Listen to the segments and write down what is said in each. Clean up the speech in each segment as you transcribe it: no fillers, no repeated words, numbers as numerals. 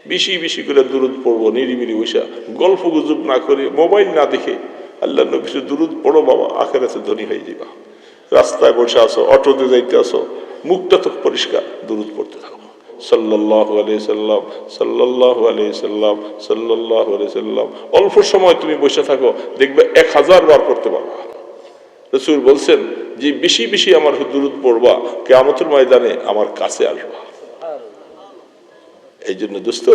বেশি বেশি করে দুরুদ পড়বো, নিরিবিলি বসা, গল্প গুজব না করে, মোবাইল না দেখে আল্লাহ নবী দুরুদ পড়ো বাবা, আখেরাতে ধনী হয়ে যাবা। রাস্তায় বসে আসো, অটোতে যাইতে আসো, মুখটা তো পরিষ্কার, দুরুদ পড়তে থাকো। সাল্লাল্লাহু আলাইহি সাল্লাম, সাল্লাল্লাহু আলাইহি সাল্লাম, সাল্লাল্লাহু আলাইহি সাল্লাম। অল্প সময় তুমি বসে থাকো, দেখবে 1000 বার পড়তে পারবা। রাসূল বলছেন যে বেশি বেশি আমার দুরুদ পড়বা, কিয়ামতের ময়দানে আমার কাছে আসবা। এই জন্য দোস্ত,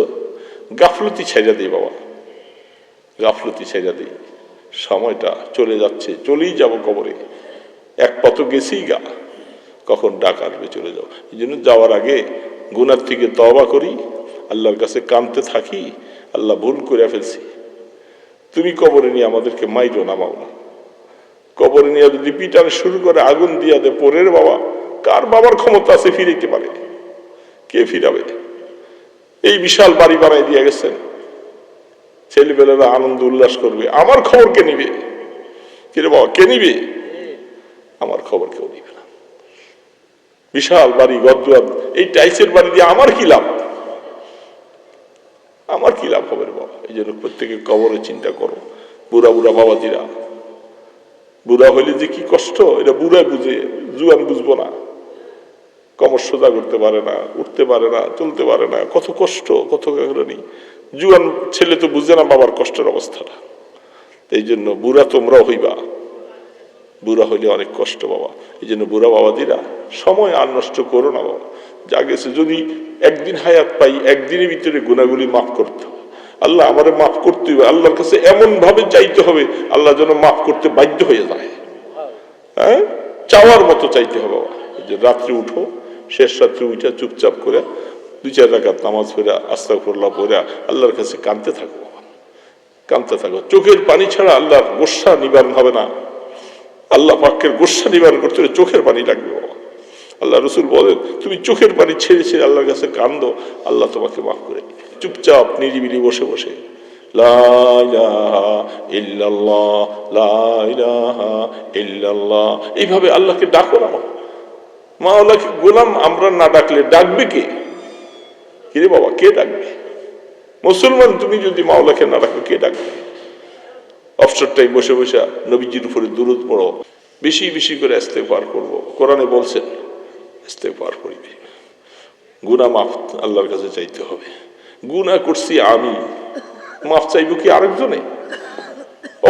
গাফলতি ছেড়ে দিই বাবা, গাফলতি ছেড়ে দিই। সময়টা চলে যাচ্ছে, চলেই যাব কবরে, এক পা তো গেছেই গা, কখন ডাক আসবে চলে যাও। এই জন্য যাওয়ার আগে গুনার থেকে তওবা করি, আল্লাহর কাছে কাঁদতে থাকি, আল্লাহ ভুল করে ফেলছি, তুমি কবরে নিয়ে আমাদেরকে মাইরো না মাওলা। কবরে নিয়ে যদি পিটান শুরু করে, আগুন দিয়া দে পরের বাবা, কার বাবার ক্ষমতা আছে ফিরাইতে পারে? কে ফিরাবে? এই বিশাল বাড়ি বানাই দিয়ে গেছেন, ছেলেবেলারা আনন্দ উল্লাস করবে, আমার খবর কে নিবে? কিরে বাবা, কে নিবে? আমার খবর কেউ নিবে না। বিশাল বাড়ি, গদ্দুয়ার, এই টাইসের বাড়ি দিয়ে আমার কি লাভ? আমার কি লাভ হবে বাবা? এই জন্য প্রত্যেকে কবরে চিন্তা করো। বুড়া বুড়া বাবাজিরা, বুড়া হইলে যে কি কষ্ট, এটা বুড়ায় বুঝে, জুয়ান বুঝবো না। কমর সোজা করতে পারে না, উঠতে পারে না, চলতে পারে না, কত কষ্ট, কত কারণী। জুয়ান ছেলে তো বুঝে না বাবার কষ্টের অবস্থাটা। এই জন্য বুড়া তোমরাও হইবা, বুড়া হইলে অনেক কষ্ট বাবা। এই জন্য বুড়া বাবাজিরা সময় আর নষ্ট করো না বাবা। যা গেছে, যদি একদিন হায়াত পাই, একদিনের ভিতরে গুনাহগুলি মাফ করতে হবে। আল্লাহ আমারে মাফ করতে হবে, আল্লাহর কাছে এমন ভাবে চাইতে হবে আল্লাহ যেন মাফ করতে বাধ্য হয়ে যায়। হ্যাঁ, চাওয়ার মতো চাইতে হবে বাবা। যে রাত্রে উঠো, শেষ রাত্রে উঠা চুপচাপ করে 2-4 রাকাত নামাজ পড়ে আস্তাগফিরুল্লাহ পড়ে আল্লাহর কাছে কাঁদতে থাকো বাবা, কাঁদতে থাকো। চোখের পানি ছাড়া আল্লাহর গোসা নিবারণ হবে না। আল্লাহ পাকের গোসা নিবারণ করতে হলে চোখের পানি লাগবে বাবা। আল্লাহ রসুল বলেন, তুমি চোখের পানি ছেড়ে ছেড়ে আল্লাহর কাছে কান্দো, আল্লাহ তোমাকে মাফ করে। চুপচাপ নিরিবিলি বসে বসে লা ইলাহা ইল্লাল্লাহ, লা ইলাহা ইল্লাল্লাহ, এইভাবে আল্লাহকে ডাকো না। মাওলাকে গোলাম আমরা না ডাকলে ডাকবে কে? কিরে বাবা, কে ডাকবে? মুসলমান তুমি যদি মাওলাকে না ডাকো, কে ডাকবে? অবসরটাই বসে বসে নবীজির উপরে দুরূদ পড়ো, বেশি বেশি করে ইস্তেগফার করবো। কোরআনে বলছেন ইস্তেগফার করিবে, গুনাহ মাফ আল্লাহর কাছে চাইতে হবে। গুনাহ করছি আমি, মাফ চাইবো কি আরেকজনে?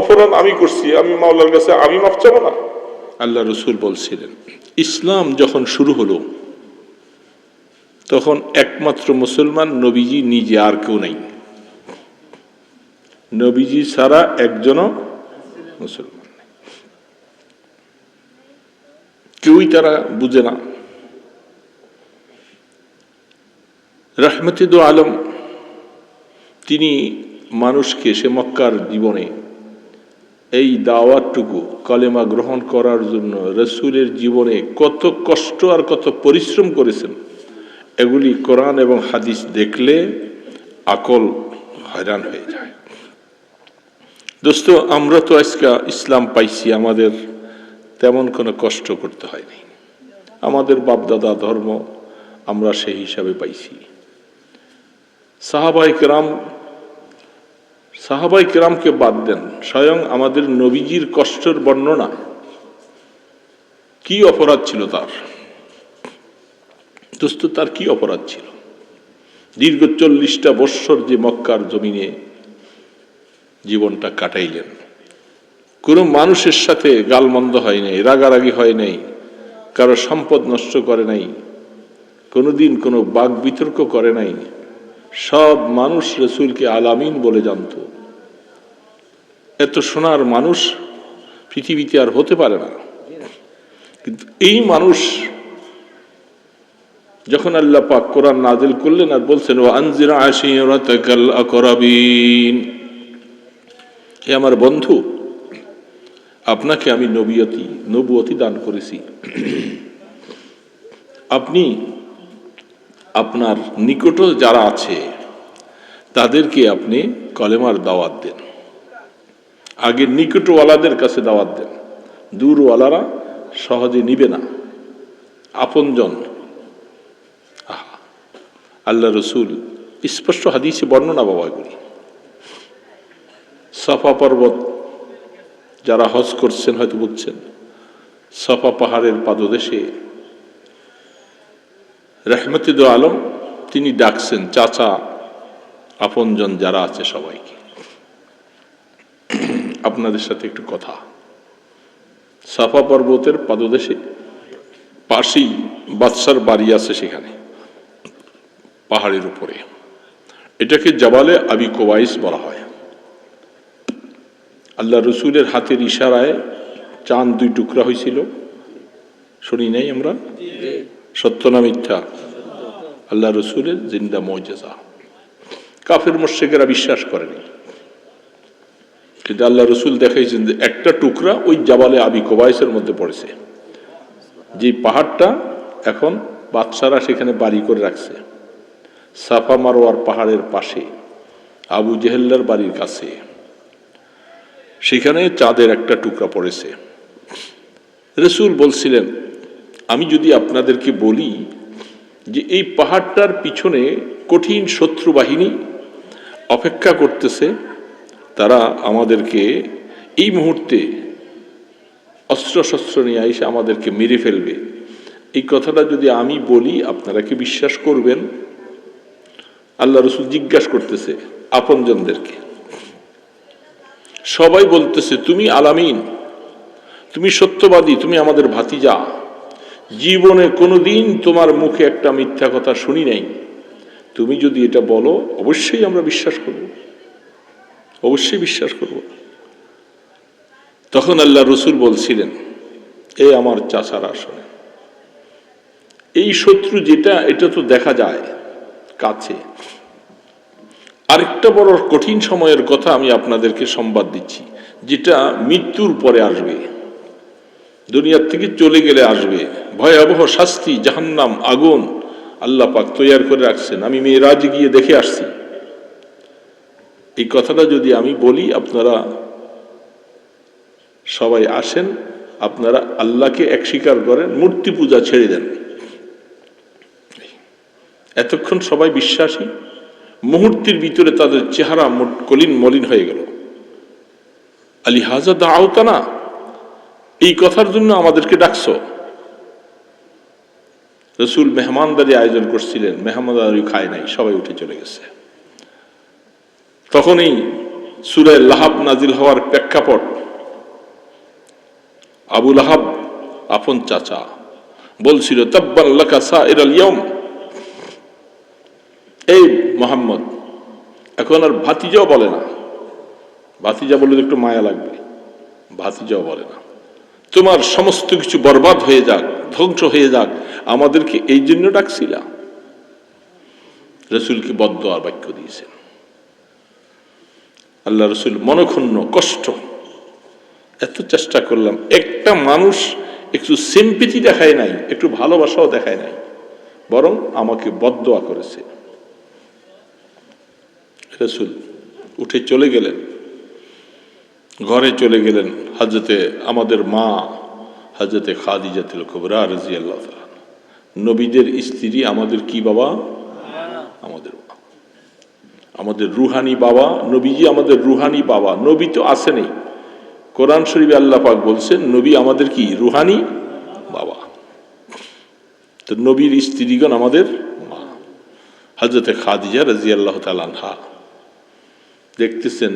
অপরাধ আমি করছি, আমি মাওলার কাছে আমি মাফ চাবো না? আল্লাহ রসুল বলছিলেন, ইসলাম যখন শুরু হলো তখন একমাত্র মুসলমান নবীজি নিজে, আর কেউ নাই। নবীজি ছাড়া একজনও মুসলমান নেই, কেউই তারা বুঝে না। রহমতে দো আলম তিনি মানুষকে, সে মক্কার জীবনে এই দাওয়াতটুকু কলেমা গ্রহণ করার জন্য রসুলের জীবনে কত কষ্ট আর কত পরিশ্রম করেছেন, এগুলি কোরআন এবং হাদিস দেখলে আকল হয়রান হয়ে যায়। দোস্ত, আমরা তো আজকে ইসলাম পাইছি, আমাদের তেমন কোনো কষ্ট করতে হয়নি। আমাদের বাপদাদা ধর্ম আমরা সেই হিসাবে পাইছি। সাহাবাই কেরামকে বাদ দেন, স্বয়ং আমাদের নবীজির কষ্টের বর্ণনা, কি অপরাধ ছিল তার? দোস্ত, তার কি অপরাধ ছিল? দীর্ঘ 40টা বৎসর যে মক্কার জমিনে জীবনটা কাটাইলেন, কোনো মানুষের সাথে গালমন্দ হয় নাই, রাগারাগি হয় নাই, কারো সম্পদ নষ্ট করে নাই, কোনোদিন কোনো বাক বিতর্ক করে নাই। সব মানুষ রসুলকে আলামিন বলে জানত। এত সোনার মানুষ পৃথিবীতে আর হতে পারে না। কিন্তু এই মানুষ যখন আল্লাহ পাক কোরআন নাযিল করলেন আর বলছেন, ওয়া আনজির আশীরাতাকাল আকরাবিন, হে আমার বন্ধু, আপনাকে আমি নবুয়তি দান করেছি, আপনি আপনার নিকট যারা আছে তাদেরকে আপনি কলেমার দাওয়াত দেন। আগে নিকটওয়ালাদের কাছে দাওয়াত দেন, দূরওয়ালারা সহজে নিবে না, আপনজন। আল্লাহ রসুল স্পষ্ট হাদিসে বর্ণনা বাবা এগুলি। সাফা পর্বত যারা হজ করছেন হয়তো বুঝছেন, সাফা পাহাড়ের পাদদেশে রহমতুল আলম তিনি ডাকছেন চাচা আপনজন যারা আছে সবাইকে, আপনাদের সাথে একটু কথা। সাফা পর্বতের পাদদেশে পাশেই বাদশার বাড়ি আছে, সেখানে পাহাড়ের উপরে, এটাকে জাবালে আবি কোবাইস বলা হয়। আল্লাহ রসুলের হাতের ইশারায় চাঁদ 2 টুকরা হয়েছিল, শুনি নাই আমরা? সত্য না মিথ্যা? আল্লাহ রসুলের জিন্দা মুজিজা। কাফের মুশরিকেরা বিশ্বাস করেনি, কিন্তু আল্লাহ রসুল দেখাইছেন যে একটা টুকরা ওই জাবালে আবি কোবাইসের মধ্যে পড়েছে, যে পাহাড়টা এখন বাদশারা সেখানে বাড়ি করে রাখছে, সাফা মারোয়ার পাহাড়ের পাশে আবু জেহেল্লার বাড়ির কাছে, সেখানে চাঁদের একটা টুকরা পড়েছে। রসুল বলছিলেন, আমি যদি আপনাদেরকে বলি যে এই পাহাড়টার পিছনে কঠিন শত্রু বাহিনী অপেক্ষা করতেছে, তারা আমাদেরকে এই মুহূর্তে অস্ত্রশস্ত্র নিয়ে এসে আমাদেরকে মেরে ফেলবে, এই কথাটা যদি আমি বলি আপনারা কি বিশ্বাস করবেন? আল্লাহ রসুল জিজ্ঞাসা করতেছে আপনজনদেরকে, সবাই বলতেছে তুমি আলামিন, তুমি সত্যবাদী, তুমি আমাদের ভাতিজা, জীবনে কোনোদিন তোমার মুখে একটা মিথ্যা কথা শুনি নাই, তুমি যদি এটা বলো অবশ্যই আমরা বিশ্বাস করব, অবশ্যই বিশ্বাস করব। তখন আল্লাহ রসুল বলছিলেন, এ আমার চাচারা শোনে, এই শত্রু যেটা এটা তো দেখা যায় কাছে, আরেকটা বড় কঠিন সময়ের কথা আমি আপনাদেরকে সংবাদ দিচ্ছি, যেটা মৃত্যুর পরে আসবে, দুনিয়ার থেকে চলে গেলে আসবে, ভয়াবহ শাস্তি, জাহান্নাম, আগুন আল্লাহ পাক তৈয়ার করে রাখছেন। আমি মেরাজে গিয়ে দেখে আসছি। এই কথাটা যদি আমি বলি আপনারা সবাই আসেন, আপনারা আল্লাহকে এক স্বীকার করেন, মূর্তি পূজা ছেড়ে দেন। এতক্ষণ সবাই বিশ্বাসী, মুহূর্তের ভিতরে তাদের চেহারা কলিন মলিন হয়ে গেল। আলী হাজা দাওতানা, এই কথার জন্য আমাদেরকে ডাকছো? রসুল মেহমানদারি আয়োজন করছিলেন, মেহমানদারি খায় নাই, সবাই উঠে চলে গেছে। তখনই সূরা লাহাব নাজিল হওয়ার প্রেক্ষাপট, আবু লাহাব আপন চাচা বলছিল, তাব্বান লাকা সাইরাল ইয়াউম, এই মুহাম্মদ, এখন আর ভাতিজাও বলে না, ভাতিজা বলে একটু মায়া লাগবে, ভাতিজাও বলে না, তোমার সমস্ত কিছু বরবাদ হয়ে যাক, ধ্বংস হয়ে যাক, আমাদেরকে এই জন্য ডাকছিলা? রসুলকে বদদুয়ার বাক্য দিয়েছেন। আল্লাহ রসুল মনক্ষুণ্ণ, কষ্ট, এত চেষ্টা করলাম, একটা মানুষ একটু সিম্পিতি দেখায় নাই, একটু ভালোবাসাও দেখায় নাই, বরং আমাকে বদদুয়া করেছে। রসুল উঠে চলে গেলেন, ঘরে চলে গেলেন। হযরতে আমাদের মা হযরতে খাদিজাতুল কুবরা রাদিয়াল্লাহু তাআলা, নবীদের স্ত্রী, আমাদের কি বাবা? আমাদের মা, আমাদের রুহানি বাবা। নবীজি আমাদের রুহানি বাবা, নবী তো আসেনি। কোরআন শরীফে আল্লাহ পাক বলছেন নবী আমাদের কি? রুহানি বাবা। তো নবীর স্ত্রীগণ আমাদের মা। হযরতে খাদিজা রাদিয়াল্লাহু তাআলা আনহা দেখতেছেন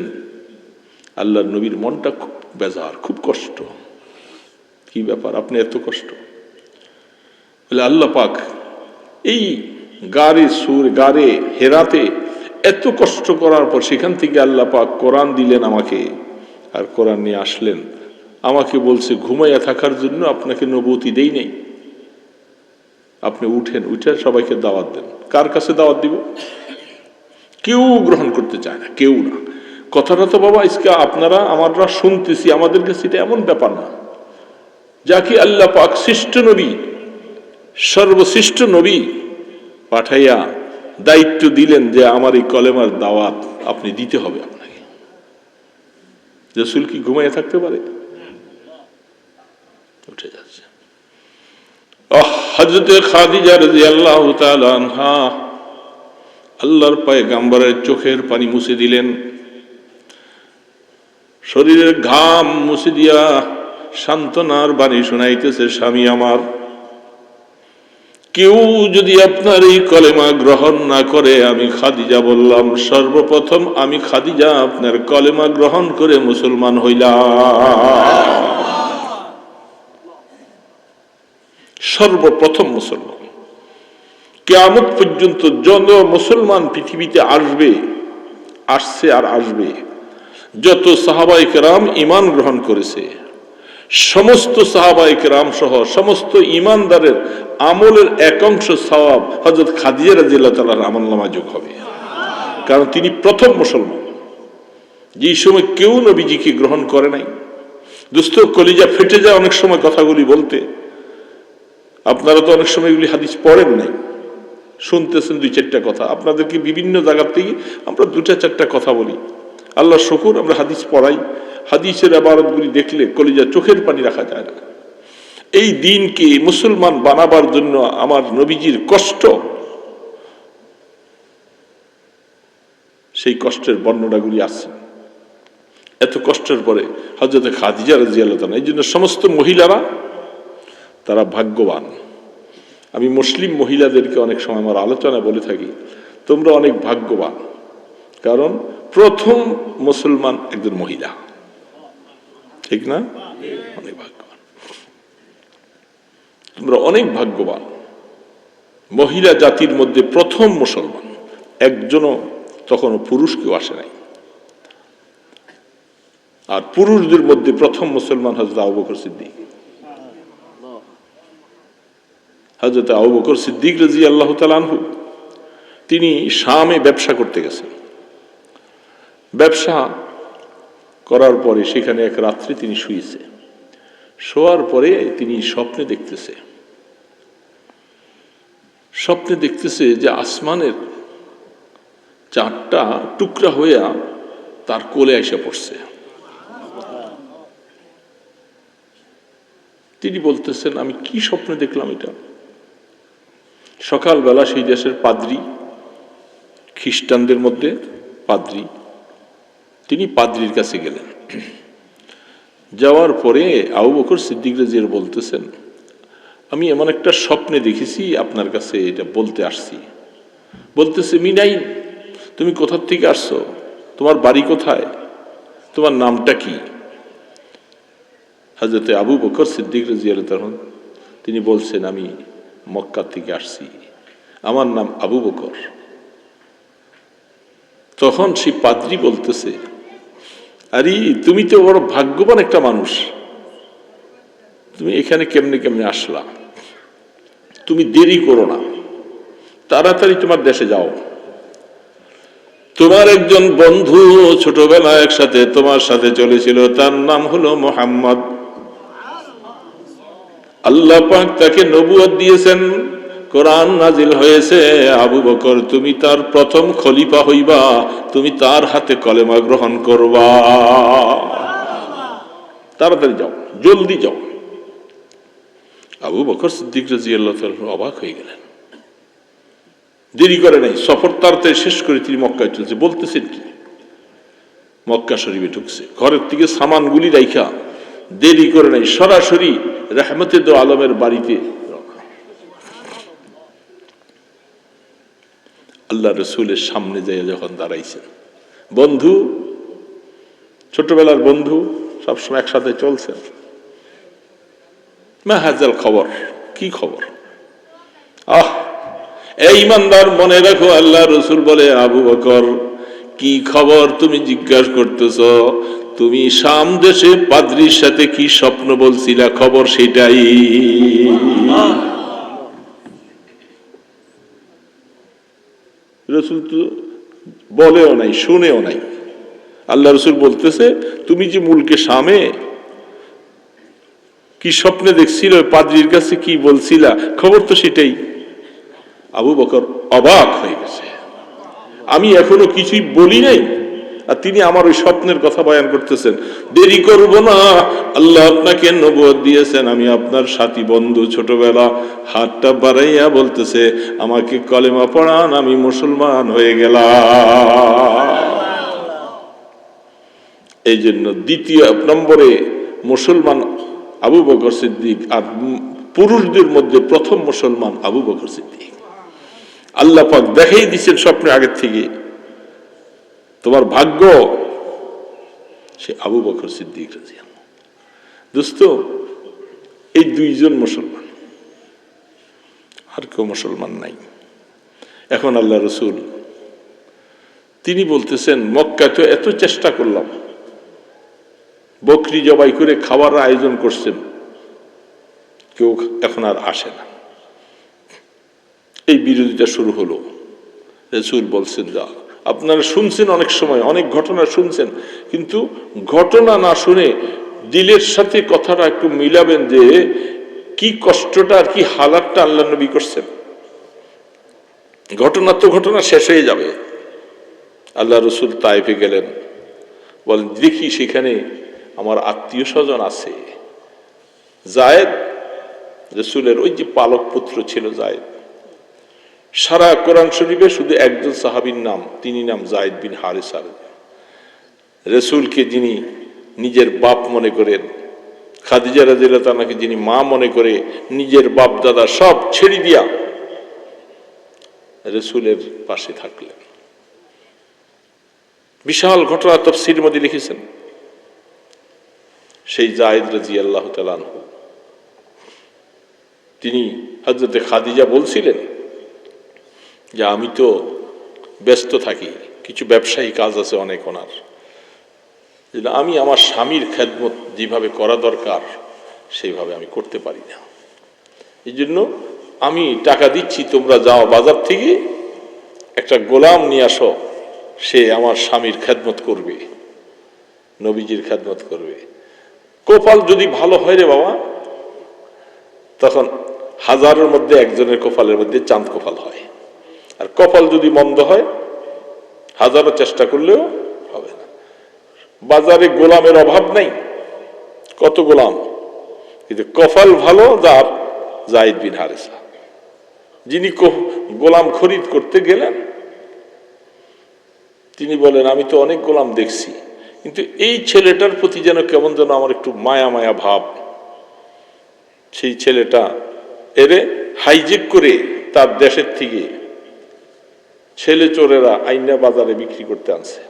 আল্লাহর নবীর মনটা খুব বেজার, খুব কষ্ট। কি ব্যাপার, আপনি এত কষ্ট? বলে আল্লাহ পাক এই গারে হেরাতে এত কষ্ট করার পর সেখান থেকে আল্লাহ পাক কোরআন দিলেন আমাকে, আর কোরআন নিয়ে আসলেন, আমাকে বলছে ঘুমাইয়া থাকার জন্য আপনাকে নবুয়তি দেই নেই, আপনি উঠেন, উঠে সবাইকে দাওয়াত দেন। কার কাছে দাওয়াত দিব? কেউ গ্রহণ করতে চায় না, কেউ না। কথাটা তো বাবা আজকে আপনারা আমরা শুনতেছি, আমাদের কাছে এটা এমন ব্যাপার না। যাকে আল্লাহ পাক শ্রেষ্ঠ নবী, সর্বশ্রেষ্ঠ নবী পাঠাইয়া দায়িত্ব দিলেন যে আমার এই কলেমার দাওয়াত আপনি দিতে হবে আপনাকে, রাসূল কি ঘুমাইয়া থাকতে পারে? উঠে যাচ্ছে। হযরতে খাদিজা রাদিয়াল্লাহু তাআলা আনহা আল্লাহর পয়গম্বরের চোখের পানি মুছে দিলেন, শরীরের ঘাম মুছে দিয়া সান্ত্বনার বাণী শোনাইতেছে, স্বামী আমার, কেউ যদি আপনার এই কলেমা গ্রহণ না করে, আমি খাদিজা বললাম সর্বপ্রথম আমি খাদিজা আপনার কলেমা গ্রহণ করে মুসলমান হইলাম। সর্বপ্রথম মুসলমান। কিয়ামত পর্যন্ত যত মুসলমান পৃথিবীতে আসবে, আসছে আর আসবে, যত সাহাবায়ে কেরাম ঈমান গ্রহণ করেছে, সমস্ত সাহাবায়ে কেরাম সহ সমস্ত ঈমানদারের আমলের এক অংশ সওয়াব হযরত খাদিজা রাদিয়াল্লাহু তাআলার আমলনামায় যোগ হবে। কারণ তিনি প্রথম মুসলমান, যেই সময় কেউ নবীজিকে গ্রহণ করে নাই। দোস্ত, কলিজা ফেটে যায় অনেক সময় কথাগুলি বলতে। আপনারা তো অনেক সময় এগুলি হাদিস পড়েন নাই, শুনতেছেন দুই চারটা কথা। আপনাদেরকে বিভিন্ন জায়গা থেকে আমরা দুটা চারটা কথা বলি। আল্লাহ শুকুর, আমরা হাদিস পড়াই। হাদিসের ইবারতগুলি দেখলে কলিজা চোখের পানি রাখা যায় না। এই দিনকে মুসলমান বানাবার জন্য আমার নবীজির কষ্ট, সেই কষ্টের বর্ণনাগুলি আছে। এত কষ্টের পরে হযরত খাদিজা রাদিয়াল্লাহু তাআলা, এই জন্য সমস্ত মহিলারা তারা ভাগ্যবান। আমি মুসলিম মহিলাদেরকে অনেক সময় আমার আলোচনা বলে থাকি, তোমরা অনেক ভাগ্যবান, কারণ প্রথম মুসলমান একজন মহিলা, ঠিক না? অনেক ভাগ্যবান, তোমরা অনেক ভাগ্যবান। মহিলা জাতির মধ্যে প্রথম মুসলমান একজনও তখনও পুরুষ কেউ আসে নাই। আর পুরুষদের মধ্যে প্রথম মুসলমান হযরত আবু বকর সিদ্দিক। হযরত আবু বকর সিদ্দিক রাদিয়াল্লাহু তাআলা আনহু, তিনি শামে ব্যবসা করতে গেছেন। ব্যবসা করার পরে সেখানে এক রাত্রে তিনি শুয়েছে। শোয়ার পরে তিনি স্বপ্নে দেখতেছে যে আসমানের চাঁদটা টুকরা হইয়া তার কোলে এসে পড়ছে। তিনি বলতেছেন, আমি কি স্বপ্নে দেখলাম এটা? সকালবেলা সেই দেশের পাদ্রী, খ্রিস্টানদের মধ্যে পাদ্রী, তিনি পাদ্রীর কাছে গেলেন। যাওয়ার পরে আবু বকর সিদ্দিক রাদিয়াল্লাহু বলতেছেন, আমি এমন একটা স্বপ্নে দেখেছি, আপনার কাছে এটা বলতে আসছি। বলতেছে, মিনাইন, তুমি কোথা থেকে আসছো? তোমার বাড়ি কোথায়? তোমার নামটা কি? হযরত আবু বকর সিদ্দিক রাদিয়াল্লাহু তাআলা তিনি বলছেন, আমি মক্কা থেকে আসছি, আমার নাম আবু বকর। তখন সেই পাদ্রী বলতেছে, আরে তুমি তো বড় ভাগ্যবান একটা মানুষ, তুমি এখানে কেমনে আসলা? তুমি দেরি করো না, তাড়াতাড়ি তোমার দেশে যাও। তোমার একজন বন্ধু ছোটবেলায় একসাথে তোমার সাথে চলেছিল, তার নাম হলো মুহাম্মদ। আল্লাহ পাক তাকে নবুয়ত দিয়েছেন, কোরআন নাজিল হয়েছে, আবু বকর তুমি তার প্রথম খলিফা হইবা, তুমি তার হাতে কলেমা গ্রহণ করবা, তাড়াতাড়ি যাও, জলদি যাও। আবু বকর সিদ্দিক রাদিয়াল্লাহু তাআলা অবাক হয়ে গেলেন। দেরি করে নাই, সফর তাড়াতাড়ি শেষ করে তিনি মক্কায় চলছে। বলতেছেন কি? মক্কা শরীফে ঢুকছে, ঘরের থেকে সামানগুলি রাইখা দেরি করে নাই, সরাসরি রাহমাতে দো আলমের বাড়িতে আল্লাহ রসুলের সামনে যাইয়া যখন দাঁড়াইছেন, বন্ধু, ছোটবেলার বন্ধু, সবসময় একসাথে চলছেন। মা হাজাল খবর, কি খবর? এই ইমানদার, মনে রাখো, আল্লাহ রসুল বলে, আবু বকর কি খবর তুমি জিজ্ঞাসা করতেছ? তুমি শাম দেশে পাদ্রীর সাথে কি স্বপ্ন বলছিলা, খবর সেটাই। রসুল তো বলেও নাই, শুনেও নাই। আল্লাহ রসুল বলতেছে, তুমি যে মুলকে শামে কি স্বপ্নে দেখছিল, পাদ্রীর কাছে কি বলছিলা, খবর তো সেটাই। আবু বকর অবাক হয়ে গেছে। আমি এখনো কিছুই বলি নাই, আর তিনি আমার ওই স্বপ্নের কথা বয়ান করতেছেন, দেরি করব না, আল্লাহ আপনাকে নবুয়ত দিয়েছেন, আমি আপনার সাথী বন্ধু, ছোটবেলা হাতটা বাড়াইয়া বলতেছে আমাকে কলেমা পড়ান, আমি মুসলমান হয়ে গেলাম। এই জন্য দ্বিতীয় নম্বরে মুসলমান আবু বকর সিদ্দিক, আর পুরুষদের মধ্যে প্রথম মুসলমান আবু বকর সিদ্দিক। আল্লাহ পাক দেখাই দিচ্ছেন স্বপ্নে আগের থেকে, তোমার ভাগ্য সে আবু বকর সিদ্দিক রাদিয়াল্লাহু। দোস্ত, এই দুইজন মুসলমান, আর কেউ মুসলমান নাই। এখন আল্লাহ রসুল তিনি বলতেছেন, মক্কায় তো এত চেষ্টা করলাম, বকরি জবাই করে খাওয়ার আয়োজন করছেন, কেউ এখন আর আসে না। এই বিরোধিতা শুরু হলো। রাসূল বলছেন, যা আপনারা শুনছেন, অনেক সময় অনেক ঘটনা শুনছেন, কিন্তু ঘটনা না শুনে দিলের সাথে কথাটা একটু মিলাবেন যে কি কষ্টটা আর কি হালাতটা আল্লাহ নবী করছেন। ঘটনা তো ঘটনা শেষ হয়ে যাবে। আল্লাহ রসুল তায়েফে গেলেন, বলেন দেখি সেখানে আমার আত্মীয় স্বজন আছে। যায়েদ, রসুলের ওই যে পালক পুত্র ছিল যায়েদ, সারা কোরআন শরীফে শুধু একজন সাহাবীর নাম, তিনি নাম যায়েদ বিন হারিসা। রসুলকে যিনি নিজের বাপ মনে করেন, খাদিজা রাদিয়াল্লাহু তাআলাকে যিনি মা মনে করে, নিজের বাপ দাদা সব ছেড়ে দিয়া রসুলের পাশে থাকলেন। বিশাল ঘটনা তাফসীরের মধ্যে লিখেছেন। সেই যায়েদ রাদিয়াল্লাহু তাআলা আনহু, তিনি হযরতে খাদিজা বলছিলেন যে আমি তো ব্যস্ত থাকি, কিছু ব্যবসায়ী কাজ আছে অনেক ওনার, আমি আমার স্বামীর খেদমত যেভাবে করা দরকার সেইভাবে আমি করতে পারি না। এই জন্য আমি টাকা দিচ্ছি, তোমরা যাও বাজার থেকে একটা গোলাম নিয়ে আসো, সে আমার স্বামীর খেদমত করবে, নবীজির খেদমত করবে। কপাল যদি ভালো হয় রে বাবা, তখন হাজারের মধ্যে একজনের কপালের মধ্যে চাঁদ কপাল হয়। আর কপাল যদি মন্দ হয়, হাজারো চেষ্টা করলেও হবে না। বাজারে গোলামের অভাব নাই, কত গোলাম, কিন্তু কপাল ভালো যার, যায়েদ বিন হারিসা, যিনি গোলাম খরিদ করতে গেলেন, তিনি বলেন আমি তো অনেক গোলাম দেখছি, কিন্তু এই ছেলেটার প্রতি যেন কেমন যেন আমার একটু মায়া মায়া ভাব। সেই ছেলেটা এরে হাইজেক করে তার দেশের থেকে ছেলে চোরেরা আইনা বাজারে বিক্রি করতে আনছে।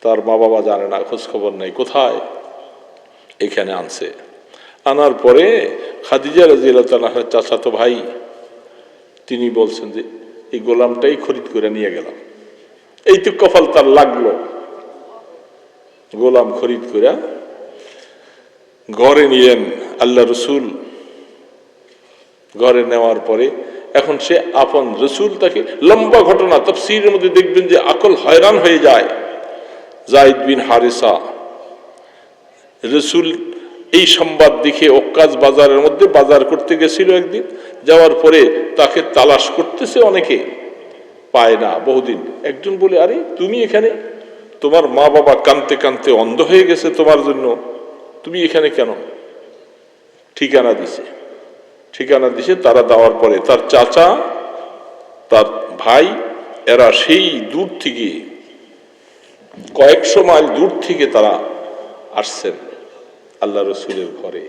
তার মা বাবা জানে না, খোঁজ খবর নাই, কোথায় এখানে আনছে। আনার পরে খাদিজা রাদিয়াল্লাহু তাআলার চাচাতো ভাই, তিনি বলছেন যে এই গোলামটাই খরিদ করে নিয়ে গেলাম। এই তো কপাল তার লাগলো, গোলাম খরিদ করে ঘরে নিলেন আল্লাহ রসুল। ঘরে নেওয়ার পরে এখন সে আপন রসুল, তাকে লম্বা ঘটনা তাফসীরের মধ্যে দেখবেন যে আকল হয়রান হয়ে যায়। যায়েদ বিন হারিসা, রসুল এই সংবাদ দেখে ওক্কাজ বাজারের মধ্যে বাজার করতে গেছিল একদিন, যাওয়ার পরে তাকে তালাশ করতেছে, অনেকে পায় না বহুদিন। একজন বলে, আরে তুমি এখানে, তোমার মা বাবা কাঁদতে কাঁদতে অন্ধ হয়ে গেছে তোমার জন্য, তুমি এখানে কেন? ঠিকানা দিছে। ঠিকানা দিছে, তারা দেওয়ার পরে তার চাচা, তার ভাই, এরা সেই দূর থেকে, কয়েকশো মাইল দূর থেকে তারা আসছেন আল্লাহ রসুলের ঘরে।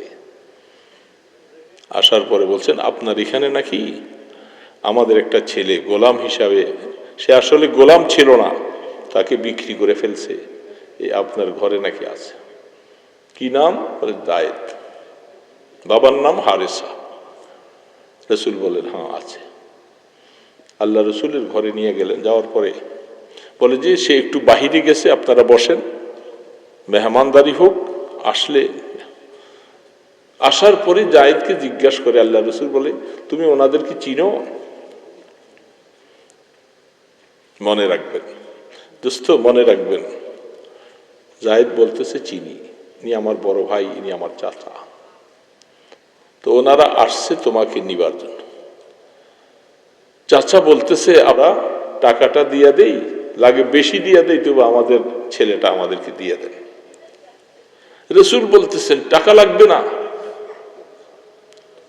আসার পরে বলছেন, আপনার এখানে নাকি আমাদের একটা ছেলে গোলাম হিসাবে, সে আসলে গোলাম ছিল না, তাকে বিক্রি করে ফেলছে, এই আপনার ঘরে নাকি আছে। কি নাম? বলে যায়েদ। বাবার নাম হারিসা। রসুল বলেন, হ্যাঁ আছে। আল্লাহ রসুলের ঘরে নিয়ে গেলেন। যাওয়ার পরে বলে যে সে একটু বাহিরে গেছে, আপনারা বসেন, মেহমানদারি হোক। আসলে আসার পরে যায়েদকে জিজ্ঞাসা করে আল্লাহ রসুল, বলে তুমি ওনাদেরকে চিনো? মনে রাখবেন দোস্ত, মনে রাখবেন, যায়েদ বলতেছে চিনি, ইনি আমার বড় ভাই, ইনি আমার চাচা, তো ওনারা আসছে তোমাকে নিবার জন্য। চাচা বলতেছে আমরা টাকাটা দিয়ে দেই, লাগে বেশি দিয়ে দেয়, তবু আমাদের ছেলেটা আমাদেরকে দিয়ে দেন। রাসূল বলতেছেন টাকা লাগবে না।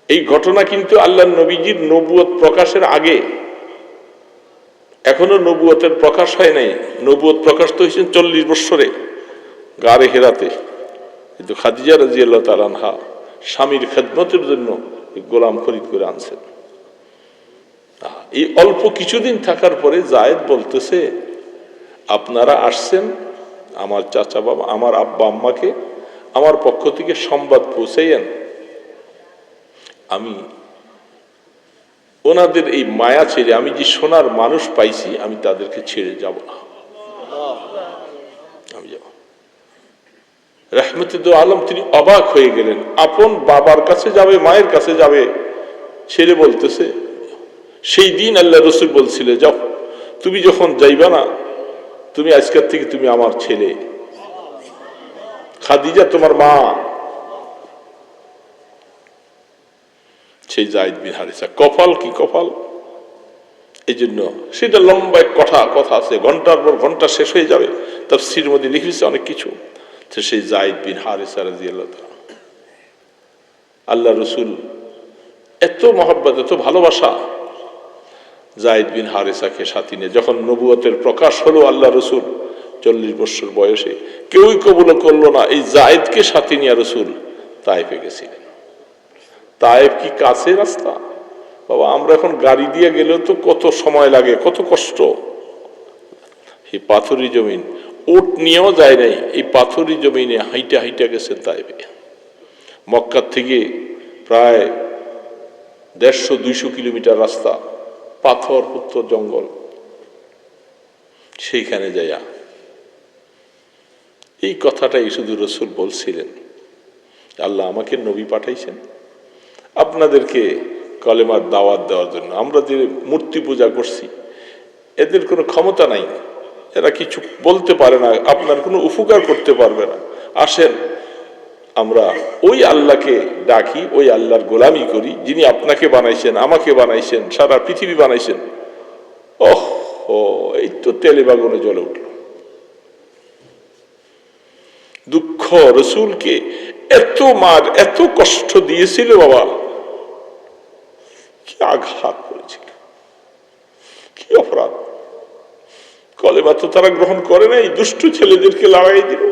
এই ঘটনা কিন্তু আল্লাহর নবীজির নবুয়ত প্রকাশের আগে, এখনো নবুয়তের প্রকাশ হয় নাই। নবুয়ত প্রকাশ তো হয়েছেন 40 বৎসরে গারে হেরাতে। কিন্তু খাদিজা রাদিয়াল্লাহু তাআলা আনহা স্বামীর খেদমতের জন্য গোলাম খরিদ করে আনছেন। এই অল্প কিছুদিন থাকার পরে জায়েদ বলতেছে, আপনারা আসছেন আমার চাচা বাবা, আমার আব্বা আম্মাকে আমার পক্ষ থেকে সংবাদ পৌঁছাইয়েন, আমি ওনাদের এই মায়া ছেড়ে, আমি যে সোনার মানুষ পাইছি, আমি তাদেরকে ছেড়ে যাব না, আমি যাব। রাহমাতুল আলম তিনি অবাক হয়ে গেলেন। আপন বাবার কাছে যাবে, মায়ের কাছে যাবে, ছেলে বলতেছে। সেই দিন আল্লাহ রসুল বলছিলে, যাও, তুমি যখন যাইবা না, তুমি আজকের থেকে তুমি আমার ছেলে, খাদিজা তোমার মা। সেই জায়েদ বিন হারিসা কপাল কি কপাল! এই জন্য সেটা লম্বা এক কথা আছে, ঘন্টার পর ঘন্টা শেষ হয়ে যাবে, তাফসীরের মধ্যে লিখেছে অনেক কিছু। সেই জায়েদ বিন হারিসা রাদিয়াল্লাহু তাআলা, আল্লাহ রসুল এত মহব্বত, এত ভালোবাসা। জায়েদ বিন হারিসাকে সাথী নিয়ে যখন নবুয়তের প্রকাশ হলো, আল্লাহ রসুল 40 বছর বয়সে, কেউই কবুল করলো না। এই জায়েদকে সাথী নিয়ে রসুল তায়েফে গেছিলেন। তায়েফ কি কাছে রাস্তা বাবা? আমরা এখন গাড়ি দিয়ে গেলেও তো কত সময় লাগে, কত কষ্ট। এই পাথরি জমিন, উট নিয়েও যায় নাই, এই পাথরি জমিনে হাইটা হাইটা গেছেন তায়েফে। মক্কা থেকে প্রায় 150-200 কিলোমিটার রাস্তা, পাথর পুত্র জঙ্গল, সেইখানে যাইয়া এই কথাটাই শুধু রসুল বলছিলেন, আল্লাহ আমাকে নবী পাঠাইছেন আপনাদেরকে কলেমার দাওয়াত দেওয়ার জন্য। আমরা যে মূর্তি পূজা করছি, এদের কোনো ক্ষমতা নাই, এরা কিছু বলতে পারে না, আপনার কোনো উপকার করতে পারবে না। আসেন আমরা ওই আল্লাহকে ডাকি, ওই আল্লাহর গোলামি করি যিনি আপনাকে বানাইছেন, আমাকে বানাইছেন, সারা পৃথিবী বানাইছেন। ওহ, এই তো তেলে বাগুনে জ্বলে উঠল। দুঃখ রসুলকে এত মার, এত কষ্ট দিয়েছিল বাবা, কি আঘাত করেছিল, কি অপরাধ! কলেমা তো তারা গ্রহণ করে নাই, দুষ্ট ছেলেদেরকে লাগাই দিল,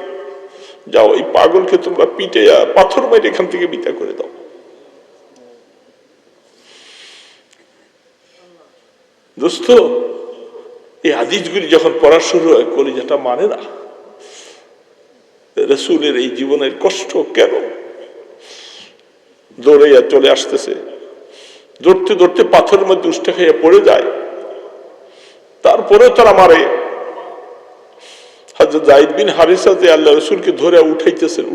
যাও এই পাগলকে তোমরা পিটে পাথর মেরে এখান থেকে বিতা করে দাও। দোস্ত, এই হাদিসগুলি যখন পড়া শুরু হয়, কলিজাটা মানে না। রসুলের এই জীবনের কষ্ট কেন? দৌড়ে চলে আসতেছে, দৌড়তে দৌড়তে পাথরের মধ্যে উষ্ঠে খেয়ে পড়ে যায়, তারপরে তারা মারে। হযরত যায়েদ বিন হারিসা যে আল্লাহ রসুলকে ধরে উঠাইতেছেন,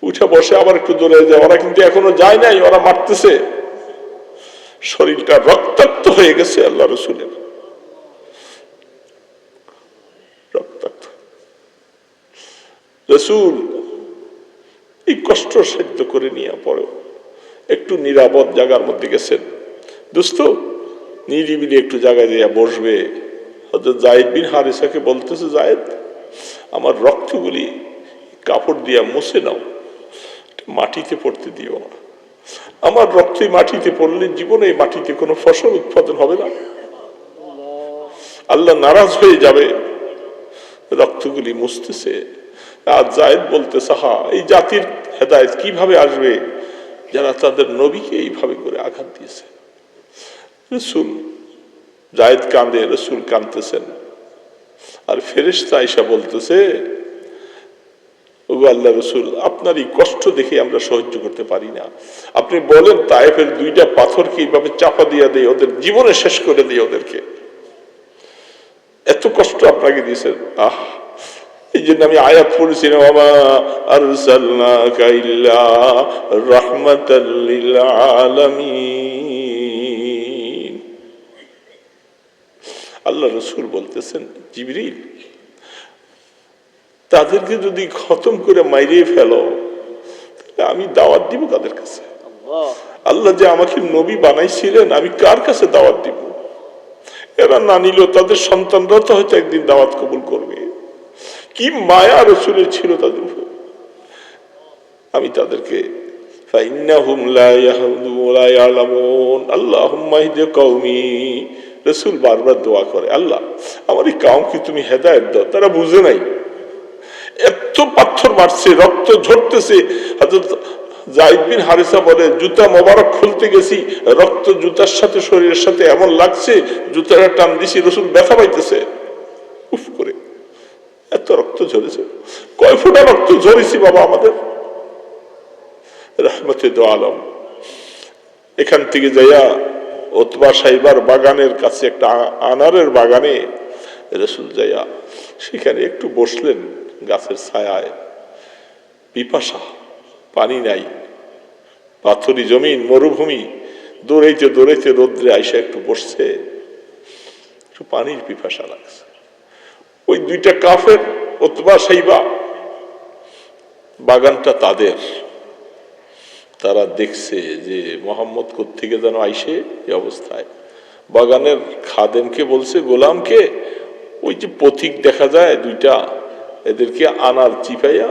উঠে বসে আবার একটু দৌড়ে যায়। ওরা কিন্তু এখনো যায় নাই, ওরা মারতেছে। শরীরটা রক্তাক্ত হয়ে গেছে আল্লাহ রসুলের, রক্তাক্ত। রসুল এই কষ্ট সহ্য করে নিয়ে পরে একটু নিরাপদ জায়গার মধ্যে গেছেন। দোস্ত, নিরিবিলি একটু জায়গায় দিয়ে বসবে। হযরত যায়েদ বিন হারিসাকে বলতেছে, যায়েদ, আমার রক্তগুলি কাপড় দিয়া মুছে নাও, মাটিতে পড়তে দিও না। আমার রক্ত মাটিতে পড়লে জীবনে এই মাটিতে কোনো ফসল উৎপাদন হবে না, আল্লাহ নারাজ হয়ে যাবে। রক্তগুলি মুছতেছে। আর যায়েদ বলতেছে, হা, এই জাতির হেদায়েত কিভাবে আসবে যারা তাদের নবীকে এইভাবে করে আঘাত দিয়েছে। রসুল, যায়েদ কাঁদে, রসুল কাঁদতেছেন। আর ফেরেশতা আয়েশা বলতেছে, ওগো আল্লাহ রসুল, আপনার এই কষ্ট দেখে আমরা সহ্য করতে পারি না। আপনি বলেন তায়েফের 2টা পাথরকে এইভাবে চাপা দিয়ে দেয়, ওদের জীবনে শেষ করে দেয় ওদেরকে। এত কষ্ট আপনাকে দিয়েছেন। এই জন্য আমি আয়াত পড়েছিলাম, ওয়া আরসালনাকা ইল্লা রাহমাতাল লিল আলামিন। আল্লাহ রসুল বলতেছেন, জিবরিল, তাদেরকে যদি খতম করে মাইরে ফেলো, আমি দাওয়াত দিব কাদের কাছে? আল্লাহ যে আমাকে নবী বানাইছিলেন, আমি কার কাছে দাওয়াত দিব? এরা না নিলেও তাদের সন্তানরা তো হয়তো একদিন দাওয়াত কবুল করবে। কি মায়া রাসূলের ছিল তাদের উপর। আমি তাদেরকে ফাইন্নাহুম লা ইয়াহদু ওয়া লা ইয়ালামুন আল্লাহুম্মা ইহদি কওমি। রাসূল বারবার দোয়া করে, আল্লাহ আমার এই কওমকে তুমি হেদায়েত দাও, তারা বুঝে নাই। এত পাথর মারছে, রক্ত ঝরতেছে। হযরত যায়েদ বিন হারিসা বলে, জুতা মোবারক খুলতে গেছি, রক্ত জুতার সাথে শরীরের সাথে এমন লাগছে, জুতাটা টান দিছি, রাসূল ব্যথা পাইতেছে উফ করে, এত রক্ত ঝরেছে। কয় ফোঁটা রক্ত ঝরেছি বাবা আমাদের। রহমতে দো আলম এখান থেকে যাইয়া ওতবা সাহিবার বাগানের কাছে একটা আনারের বাগানে রাসূল যাইয়া সেখানে একটু বসলেন গাছের ছায়ায়। পিপাসা, পানি নাই, পাথরি জমিন, মরুভূমি। দৌড়াইতে দৌড়াইতে রোদ্রে আইসা একটু বসছে, একটু পানির পিপাসা লাগছে। ওই দুইটা কাফের, ওতবা সাহিবা, বাগানটা তাদের। তারা দেখছে যে মোহাম্মদ কোত্থেকে যেন আইসে এই অবস্থায়। বাগানের খাদেমকে বলছে, গোলামকে ওই যে পথিক দেখা যায় দুইটা, এদেরকে আনার চিপাইয়া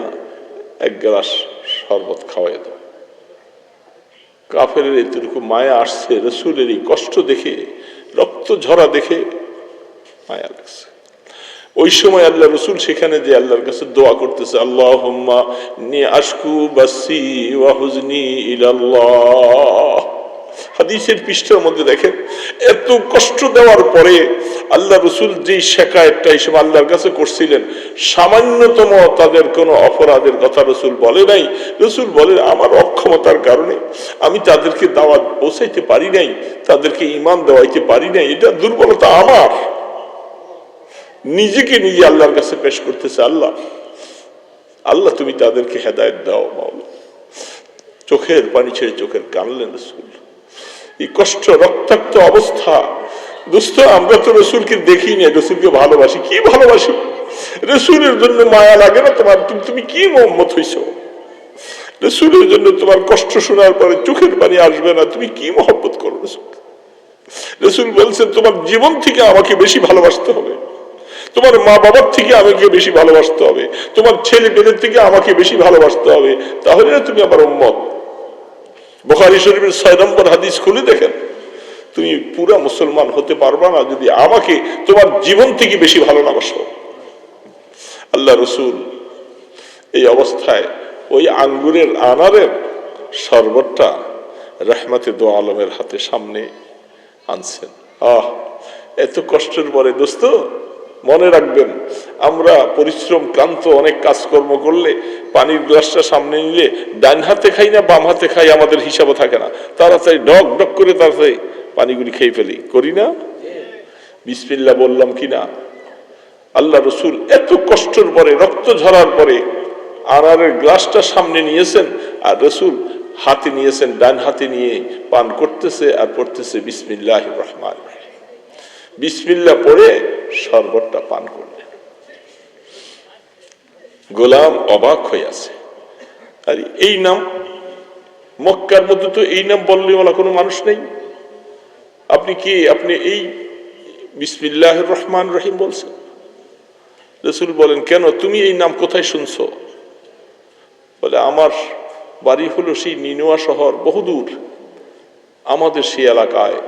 এক গ্লাস শরবত খাওয়াই দাও। কাফের এতটুকু মায়া আসছে, রাসূলের এই কষ্ট দেখে, রক্ত ঝরা দেখে মায়া লাগছে। ওই সময় আল্লাহ রাসূল সেখানে যে আল্লাহর কাছে দোয়া করতেছে, আল্লাহুম্মা নি আশকু বাসি ওয়া হুজনি ইলাল্লাহ। হাদিসের পৃষ্ঠার মধ্যে দেখেন, এত কষ্ট দেওয়ার পরে আল্লাহ রাসূল যেই শিকায়তটা এই সময় আল্লাহর কাছে করছিলেন, সামান্যতম তাদের কোনো অপরাধের কথা রাসূল বলে নাই। রাসূল বলে, আমার অক্ষমতার কারণে আমি তাদেরকে দাওয়াত পৌঁছাইতে পারি নাই, তাদেরকে ঈমান দেওয়াইতে পারি নাই, এটা দুর্বলতা আমার। নিজেকে নিজে আল্লাহর কাছে পেশ করতেছে, আল্লাহ আল্লাহ তুমি তাদেরকে হেদায়েত দাও মাওলা। চোখের পানি ছেড়ে চোখের কানলেন রাসূল। এই কষ্ট, রক্তাক্ত অবস্থা। দোস্ত, আমরা তো রাসূলকে দেখি না, রাসূলকে ভালোবাসি। কি ভালোবাসি? রাসূলের জন্য মায়া লাগে না তোমার? তুমি কি মুহাম্মদ হইছো? রাসূলের জন্য তোমার কষ্ট শোনার পরে চোখের পানি আসবে না? তুমি কি মহব্বত করো রাসূল? রাসূল বলছেন, তোমার জীবন থেকে আমাকে বেশি ভালোবাসতে হবে, তোমার মা বাবার থেকে আমাকে বেশি ভালোবাসতে হবে, তোমার ছেলে মেয়েদের থেকে আমাকে বেশি ভালোবাসতে হবে, তাহলে না তুমি আমার উম্মত। বুখারী শরীফের 6 নম্বর হাদিস খুলে দেখেন, তুমি পুরা মুসলমান হতে পারবা না যদি আমাকে তোমার জীবন থেকে বেশি ভালো না বাসো। আল্লাহ রাসূল এই অবস্থায় ওই আঙ্গুরের আনারের শরবতটা রহমতে দো আলমের হাতে সামনে আনছেন। এত কষ্টের পরে দোস্ত মনে রাখবেন, আমরা পরিশ্রম ক্লান্ত অনেক কাজকর্ম করলে পানির গ্লাসটা সামনে নিলে ডান হাতে খাই না বাম হাতে খাই আমাদের হিসাবও থাকে না, তাড়াতাড়ি ডক ডক করে তাড়াতাড়ি পানিগুলি খেয়ে ফেলি, করি না? বিসমিল্লাহ বললাম কিনা? আল্লাহ রাসূল এত কষ্টের পরে, রক্ত ঝরার পরে আনারের গ্লাসটা সামনে নিয়েছেন, আর রাসূল হাতে নিয়েছেন, ডান হাতে নিয়ে পান করতেছে আর পড়তেছে বিসমিল্লাহির রহমানির রহিম। বিসমিল্লাহ পড়ে শরবতটা পান করলেন। গোলাম অবাক হয়ে আছে। আর এই নাম, মক্কার মধ্যে তো এই নাম বললে ওলা কোনো মানুষ নেই। আপনি কি, আপনি এই বিসমিল্লাহির রহমানির রহিম বলছেন? রাসূল বলেন, কেন, তুমি এই নাম কোথায় শুনছো? বলে, আমার বাড়ি হলো সেই নিনোয়া শহর, বহুদূর। আমাদের সেই এলাকায়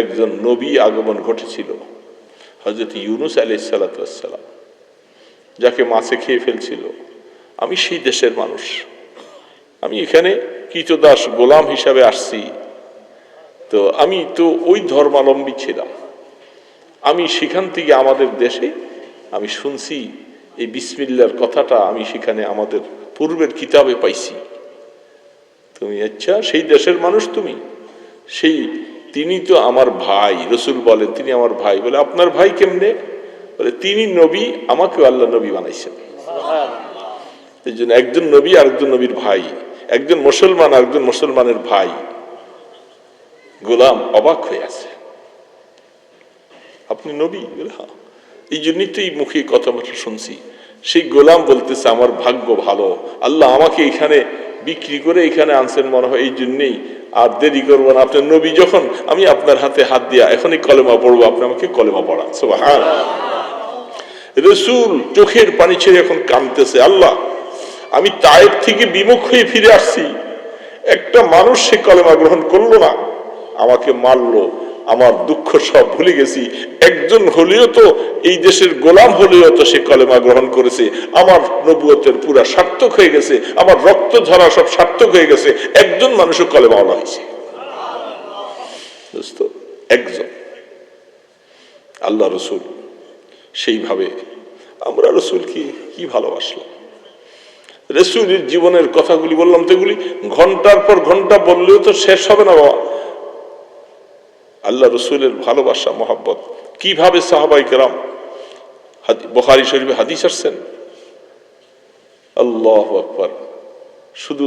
একজন নবী আগমন ঘটেছিল, হযরত ইউনূস আলাইহিস সালাতু ওয়াস সালাম, যাকে মাছে খেয়ে ফেলছিল। আমি সেই দেশের মানুষ, আমি এখানে কৃতদাস গোলাম হিসাবে আসছি। তো আমি তো ওই ধর্মাবলম্বী ছিলাম। আমি সেখান থেকে আমাদের দেশে আমি শুনছি এই বিসমিল্লাহর কথাটা, আমি সেখানে আমাদের পূর্বের কিতাবে পাইছি। তুমি আচ্ছা সেই দেশের মানুষ তুমি? সেই তিনি তো আমার ভাই। রাসূল বলেন, তিনি আমার ভাই। বলে, আপনার ভাই কেমনে? বলে, তিনি নবী, আমাকেও আল্লাহ নবী বানাইছেন। এই জন্য একজন নবী আর একজন নবীর ভাই, একজন মুসলমান আর একজন মুসলমানের ভাই। গোলাম অবাক হয়ে আছে, আপনি নবী? বলে, হ্যাঁ। এই জন্যই তো এই মুখে কথাবার্তা শুনছি। সেই গোলাম বলতেছে, আমার ভাগ্য ভালো, আল্লাহ আমাকে এখানে বিক্রি করে এখানে আনছেন মনে হয়, এই জন্যেই আর দেরি করবো না, আপনার নবী যখন, আমি আপনার হাতে হাত দিয়া এখনই কলেমা পড়বো, আপনি আমাকে কলেমা পড়ান। সুবহানাল্লাহ। রাসূল চোখের পানি ছেড়ে এখন কাঁদতেছে, আল্লাহ আমি তায়েফ থেকে বিমুখ হয়ে ফিরে আসছি, একটা মানুষ সে কলেমা গ্রহণ করলো না, আমাকে মারলো, আমার দুঃখ সব ভুলে গেছি, একজন হলেও তো এই দেশের গোলাম হলেও তো সে কলেমা গ্রহণ করেছে, আমার নবুয়তের পুরা সার্থক হয়ে গেছে, আমার রক্ত ঝরা সব সার্থক হয়ে গেছে, একজন মানুষও কলেমা ওয়ালা হয়েছে। একজন আল্লাহ রসুল। সেইভাবে আমরা রসুলকে কি ভালোবাসলাম, রসুলের জীবনের কথাগুলি বললাম, তো এগুলি ঘন্টার পর ঘন্টা বললেও তো শেষ হবে না বাবা। আল্লাহ রসুলের ভালোবাসা মহব্বত কিভাবে সাহাবায়ে কেরাম, বুখারী শরীফে হাদিস আসছেন, আল্লাহু আকবার, শুধু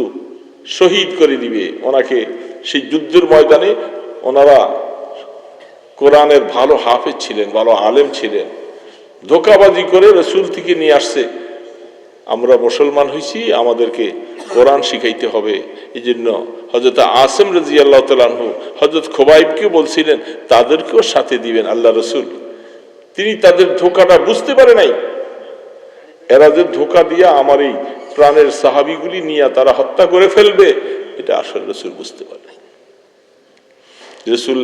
শহীদ করে দিবে ওনাকে সেই যুদ্ধের ময়দানে। ওনারা কোরআনের ভালো হাফেজ ছিলেন, ভালো আলেম ছিলেন, ধোঁকাবাজি করে রসুল থেকে নিয়ে আসছে, আমরা মুসলমান হয়েছি, আমাদেরকে কোরআন শিখাইতে হবে। এই জন্য হযরত আসিম রাদিয়াল্লাহু তাআলা আনহু হযরত খুবাইবকে বলছিলেন তাদেরকেও সাথে দিবেন। আল্লাহ রসুল তিনি তাদের ধোঁকাটা বুঝতে পারে নাই, এরা যে ধোঁকা দিয়া আমার এই প্রাণের সাহাবীগুলি নিয়ে তারা হত্যা করে ফেলবে, এটা আসলে রসুল বুঝতে পারে নাই। রসুল,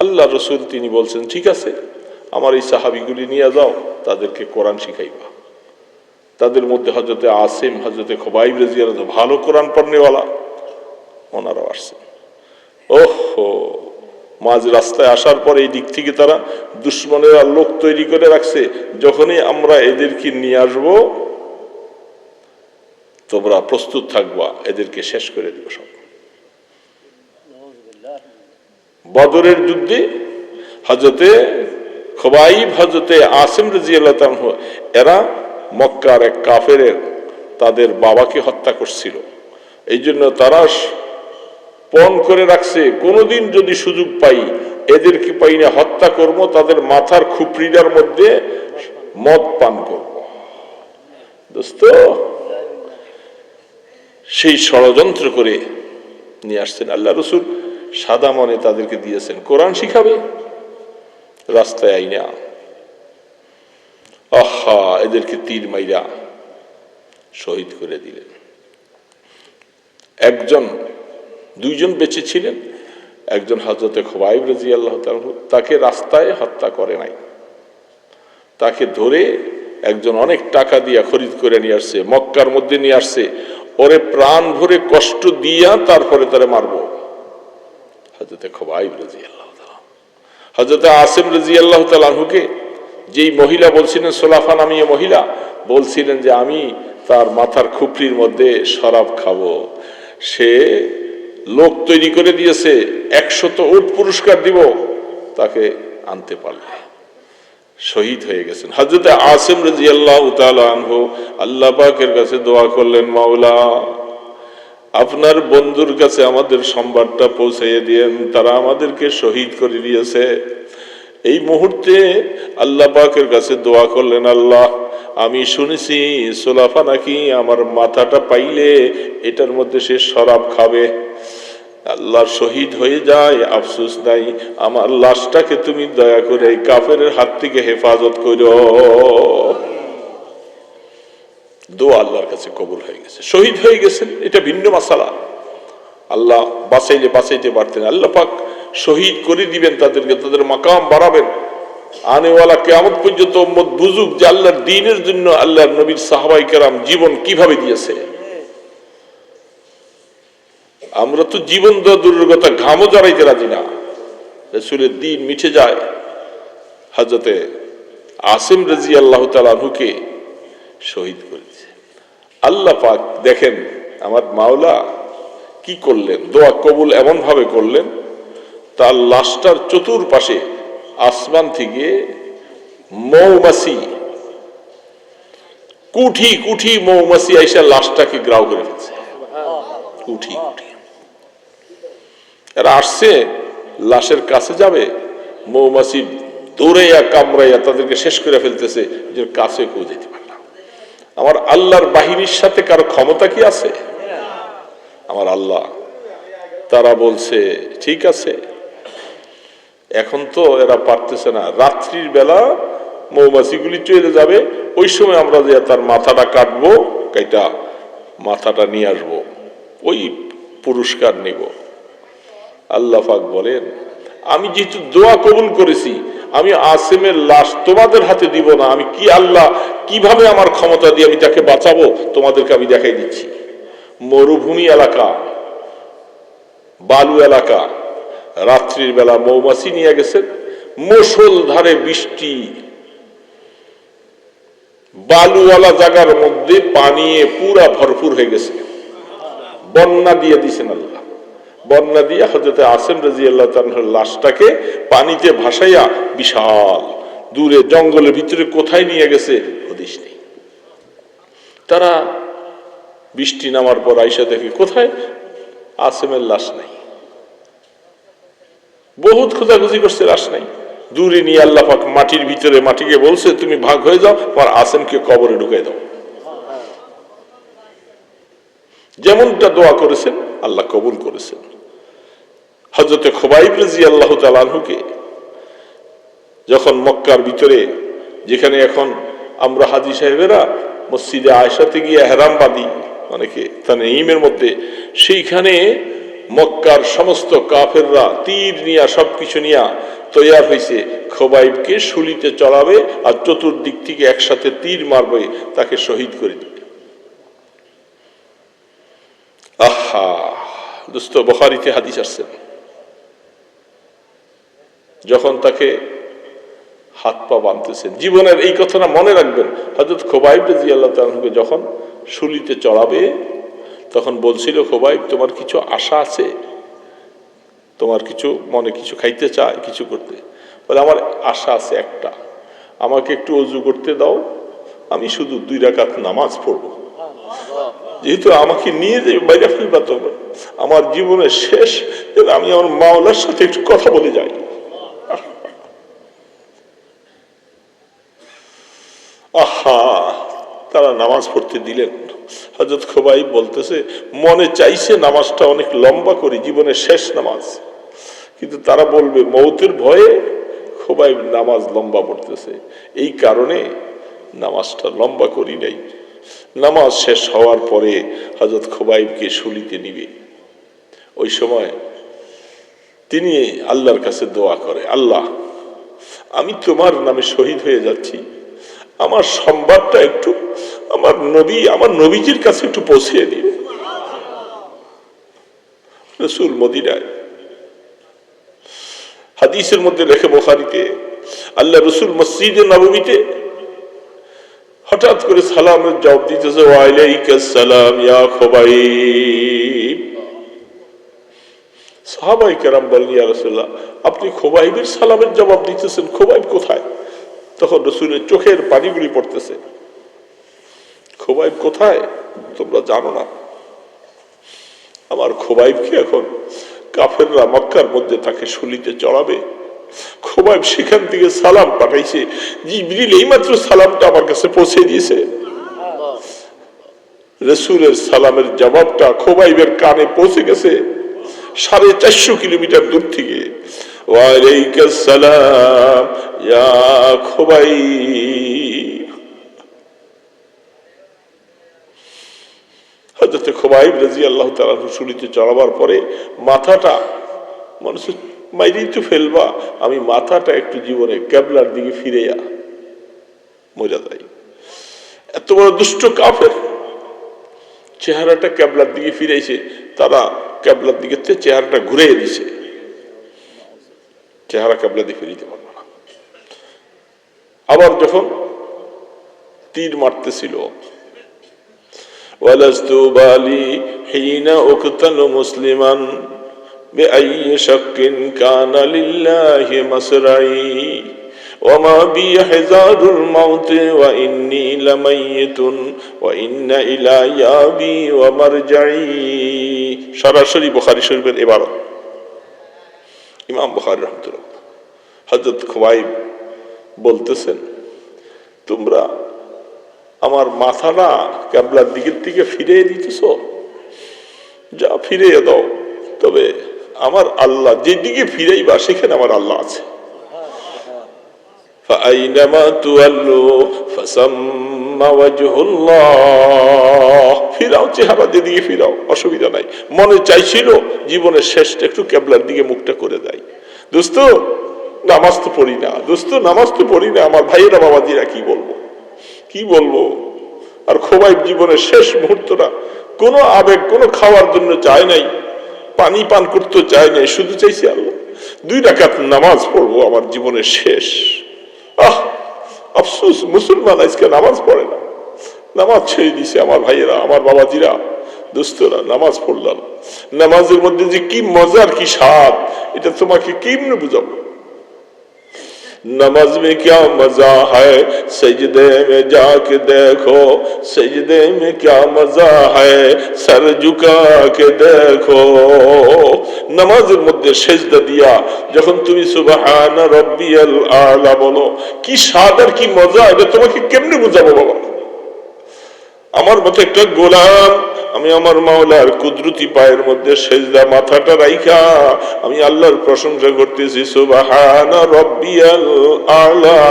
আল্লাহ রসুল তিনি বলছেন ঠিক আছে, আমার এই সাহাবীগুলি নিয়ে যাও, তাদেরকে কোরআন শিখাইবা। তাদের মধ্যে হযরতে আসিম, হযরতে খুবাইব রাদিয়াল্লাহু ভালো কোরআন পড়নেওয়ালা, ওনারাও আসছেন। ওহো, মাঝ রাস্তায় আসার পর এই দিক থেকে তারা দুশ্মনেরা লোক তৈরি করে রাখছে, যখনই আমরা এদেরকে নিয়ে আসবো তোমরা প্রস্তুত থাকবা, এদেরকে শেষ করে দেব সব। বদরের যুদ্ধে হযরতে খুবাইব, হযরতে আসিম রাদিয়াল্লাহু তাআলা এরা মক্কার এক কাফেরের তাদের বাবাকে হত্যা করছিল, এই জন্য তারা পণ করে রাখছে কোনদিন যদি সুযোগ পাই এদেরকে পাই না হত্যা করব, তাদের মাথার খুপড়িটার মধ্যে মদ পান করব। দোস্ত, সেই ষড়যন্ত্র করে নিয়ে আসছেন। আল্লাহ রসুল সাদা মনে তাদেরকে দিয়েছেন, কোরআন শিখাবে, রাস্তায় আইনা আহা এদেরকে তীর মাইরা শহীদ করে দিলেন। একজন, দুইজন বেঁচে ছিলেন, একজন হযরতে খুবাইব রাদিয়াল্লাহু তাআলা, তাকে রাস্তায় হত্যা করে নাই, তাকে ধরে একজন অনেক টাকা দিয়া খরিদ করে নিয়ে আসছে, মক্কার মধ্যে নিয়ে আসছে, ওরে প্রাণ ভরে কষ্ট দিয়া তারপরে তারে মারবো। হযরতে খুবাইব রাদিয়াল্লাহু তাআলা, হযরতে আসিম রাদিয়াল্লাহু তাআলা আনহুকে যেই মহিলা বলছিলেন, সোলাফা নামীয় মহিলা বলছিলেন যে আমি তার মাথার খুপড়ির মধ্যে শরাব খাবো, সে লোক তৈরি করে দিয়েছে, 100 উট পুরস্কার দিব তাকে আনতে পারলে, শহীদ হয়ে গেছেন। হযরতে আসিম রাদিয়াল্লাহু তাআলা আনহু আল্লাহ পাকের কাছে দোয়া করলেন, মাওলা আপনার বন্ধুর কাছে আমাদের সংবাদটা পৌঁছাইয়ে দিয়েন, তারা আমাদেরকে শহীদ করে দিয়েছে। এই মুহূর্তে আল্লাহ পাকের কাছে দোয়া করলেন, আল্লাহ আমি শুনেছি সোলাফা নাকি আমার মাথাটা পাইলে এটার মধ্যে সে শরাব খাবে, আল্লাহ শহীদ হয়ে যায়, আফসোস নাই, আমার লাশটাকে তুমি দয়া করে এই কাফেরের হাত থেকে হেফাজত করো। দোয়া আল্লাহর কাছে কবুল হয়ে গেছে, শহীদ হয়ে গেছেন, এটা ভিন্ন মাসালা। আল্লাহ বাঁচাইলে বাঁচাইতে পারতেন, আল্লাহ পাক শহীদ করে দিবেন তাদেরকে, তাদের মাকাম বাড়াবেন, আনেওয়ালা কিয়ামত পর্যন্ত উম্মত বুঝুক যে আল্লাহর দ্বীনের জন্য আল্লাহর নবীর সাহাবায়ে কেরাম জীবন কিভাবে দিয়েছে। আমরা তো জীবন দেওয়া দূরের কথা, ঘামও জড়াইতে রাজি না, রাসূলের দ্বীন মিটে যায়। হযরতে আসিম রাদিয়াল্লাহু তাআলা আনহুকে শহীদ করেছে। আল্লাহ পাক দেখেন আমার মাওলা কি করলেন, দোয়া কবুল এমন ভাবে করলেন, তার লাশটার চতুর্পাশে আসমান থেকে মৌমাছি, কুঠি কুঠি মৌমাছি আইসা লাশটাকে গ্রাও করে ফেলছে, কুঠি কুঠি। এরা আসছে লাশের কাছে যাবে, মৌমাছি দৌড়াইয়া কামড়াইয়া তাদেরকে শেষ করে ফেলতেছে, যে কাছে কেউ যেতে পারে না। আমার আল্লাহর বাহিনীর সাথে কারো ক্ষমতা কি আছে? আমার আল্লাহ তারা বলছে ঠিক আছে, এখন তো এরা পারতেছে না, রাত্রির বেলা মৌমাছিগুলি চলে যাবে, ওই সময় আমরা যে তার মাথাটা কাটবো, কাইটা মাথাটা নিয়ে আসবো, ওই পুরস্কার নিব। আল্লাহ পাক বলেন, আমি যেহেতু দোয়া কবুল করেছি, আমি আসিমের লাশ তোমাদের হাতে দিব না। আমি কি আল্লাহ, কিভাবে আমার ক্ষমতা দিয়ে আমি তাকে বাঁচাবো তোমাদেরকে আমি দেখাই দিচ্ছি। মরুভূমি এলাকা, বালু এলাকা, রাত্রির বেলা মৌমাছি নিয়ে গেছেন, মুষলধারে বৃষ্টি, বালুওয়ালা জায়গার মধ্যে পানি পুরা ভরপুর হয়ে গেছে, বন্যা দিয়ে দিছেন আল্লাহ। বন্যা দিয়ে হযরত আসিম রাদিয়াল্লাহু তাআলার লাশটাকে পানিতে ভাসাইয়া বিশাল দূরে জঙ্গলের ভিতরে কোথায় নিয়ে গেছে হদিস নেই। তারা বৃষ্টি নামার পর আইসা দেখে কোথায় আসিমের লাশ নাই। বহুত খোঁজাখুঁজি করছে, লাশ নাই। দূরে নিয়ে আল্লাহ পাক মাটির ভিতরে মাটিকে বলছে, তুমি ভাগ হয়ে যাও, আর আসিমকে কবরে ঢুকাই দাও। যেমনটা দোয়া করেছেন আল্লাহ কবুল করেছেন। হযরত খুবাইব রাদিয়াল্লাহু তাআলা আনহুকে যখন মক্কার ভিতরে, যেখানে এখন আমরা হাজী সাহেবেরা মসজিদে আয়েশাতে গিয়ে ইহরাম বাঁধি অনেকে তানঈমের মধ্যে, সেইখানে মক্কার সমস্ত কাফেররা তীর নিয়া সবকিছু নিয়া তৈয়ার হয়েছে, খুবাইবকে শুলিতে চড়াবে আর চতুর্দিক থেকে একসাথে তীর মারবে, তাকে শহীদ করে দিবে। আহা দোস্ত, বুখারীতে হাদিস আসছে, যখন তাকে হাত পা বাঁধতেছেন, জীবনের এই কথাটা মনে রাখবেন, হযরত খুবাইব রাদিয়াল্লাহু তাআলাকে যখন শুলিতে চড়াবে তখন বলছিল, খুবাইব তোমার কিছু আশা আছে, তোমার কিছু মনে কিছু খাইতে চায়, কিছু করতে? বলে আমার আশা আছে একটা, আমাকে একটু ওযু করতে দাও, আমি শুধু 2 রাকাত নামাজ পড়বো। যেহেতু আমাকে নিয়ে যাবে বাইরে ফেলবা, তো আমার জীবনের শেষ যেন আমি আমার মাওলার সাথে একটু কথা বলে যাই। আহা, তারা নামাজ পড়তে দিলেন। হযরত খুবাইব বলতেছে, মনে চাইছে নামাজটা অনেক লম্বা করি, জীবনের শেষ নামাজ, কিন্তু তারা বলবে মৌতের ভয়ে খুবাইব নামাজ লম্বা পড়তেছে, এই কারণে নামাজটা লম্বা করি নাই। নামাজ শেষ হওয়ার পরে হযরত খুবাইবকে শুলিতে নিবে, ওই সময় তিনি আল্লাহর কাছে দোয়া করে, আল্লাহ আমি তোমার নামে শহীদ হয়ে যাচ্ছি, আমার সংবাদটা একটু আমার নবী, আমার নবীজির কাছে একটু পৌঁছিয়ে দিন। রাসূল মদিনায়, হাদিসের মধ্যে লেখে বুখারীতে, আল্লাহ রাসূল মসজিদে নববীতে হঠাৎ করে সালামের জবাব দিতেছে, ওয়া আলাইকাস সালাম ইয়া খুবাইব। সাহাবায়ে কেরাম বলেন, ইয়া রাসূলুল্লাহ আপনি খুবাইবের সালামের জবাব দিতেছেন, খুবাইব কোথায়? তখন রাসূলের চোখের পানিগুলি পড়তেছে, খুবাইব কোথায় তোমরা জানো না? আমার খুবাইবকে এখন কাফেররা মক্কার মধ্যে তাকে শুলিতে চড়াবে। খুবাইব সেখান থেকে সালাম পাঠাইছে, জিবরিল এইমাত্র সালামটা আমার কাছে পৌঁছে দিয়েছে। রাসূলের সালামের জবাবটা খুবাইবের কানে পৌঁছে গেছে 450 কিলোমিটার দূর থেকে। ওয়া আলাইকাস সালাম ইয়া খুবাইব। হযরত খুবাইব রাদিয়াল্লাহু তাআলা শুলিতে চড়াবার পরে মাথাটা মানুষ মাইরেই তো ফেলবা, আমি মাথাটা একটু জীবনে কিবলার দিকে ফিরেয়া মরে যাই। এত বড় দুষ্ট কাফের, চেহারাটা কিবলার দিকে ফিরেছে, তারা কিবলার দিকে চেহারাটা ঘুরে দিছে, চেহারা কিবলা দিকে ফিরিতে পারবে না। আবার যখন তীর মারতেছিল, ওয়ালাস্তু বালি হিনা উকতালু মুসলিমান বিআইয়ি শাক্কিন কানা লিল্লাহি মাসরাই ওয়া মা বি হিজারুল মাউত ওয়া ইন্নী লামাইয়িতুন ওয়া ইন্না ইলাইয়া বি ওয়া মারজাই। সরাসরি বুখারী শরীফের ইবারত, ইমাম বুখারী রাহমাতুল্লাহ। হযরত খুবাইব বলতেছেন, তোমরা আমার মাথাটা কিবলার দিকের থেকে ফিরিয়ে দিতেছ, যা ফিরিয়ে দাও, তবে আমার আল্লাহ যেদিকে ফিরাইবা সেখানে আমার আল্লাহ আছে। فأينما تولوا فثم وجه الله। ফিরাও, চেহারা যেদিকে ফিরাও, অসুবিধা নাই। মনে চাইছিল জীবনের শেষটা একটু কেবলার দিকে মুখটা করে দেয়। দোস্ত নামাজ তো পড়ি না, দোস্ত নামাজ তো পড়ি না, আমার ভাইয়েরা বাবাজিরা কি বলবো, কি বলবো। আর খোবাইব জীবনের শেষ মুহূর্তটা কোনো আবেগ, কোনো খাওয়ার জন্য চায় নাই, পানি পান করতে চায় নাই, শুধু চাইছি আল্লাহ 2 রাকাত নামাজ পড়বো আমার জীবনের শেষ। আফসোস মুসলমান আজকে নামাজ পড়ে না, নামাজ ছেড়ে দিছে আমার ভাইয়েরা, আমার বাবাজিরা, দোস্তরা। নামাজ পড়লাম, নামাজের মধ্যে যে কি মজার, কি স্বাদ, এটা তোমাকে কেমনে বুঝাবো। नमाज में क्या मजा है सजदे में जाके देखो, सजदे में क्या मजा है सर झुका के देखो। নামাজের মধ্যে সেজদা দিয়া যখন তুমি সুবহান রাব্বিয়াল আলা বলো, কি স্বাদ আর কি মজা, এটা তোমাকে কেমনে বুঝাবো বাবা। আমার মতো একটা গোলাম, আমি আমার মাওলার কুদরতি পায়ের মধ্যে সেজদা মাথাটা রাইখা আমি আল্লাহর প্রশংসা করতেছি, সুবহানা রাব্বিয়াল আলা।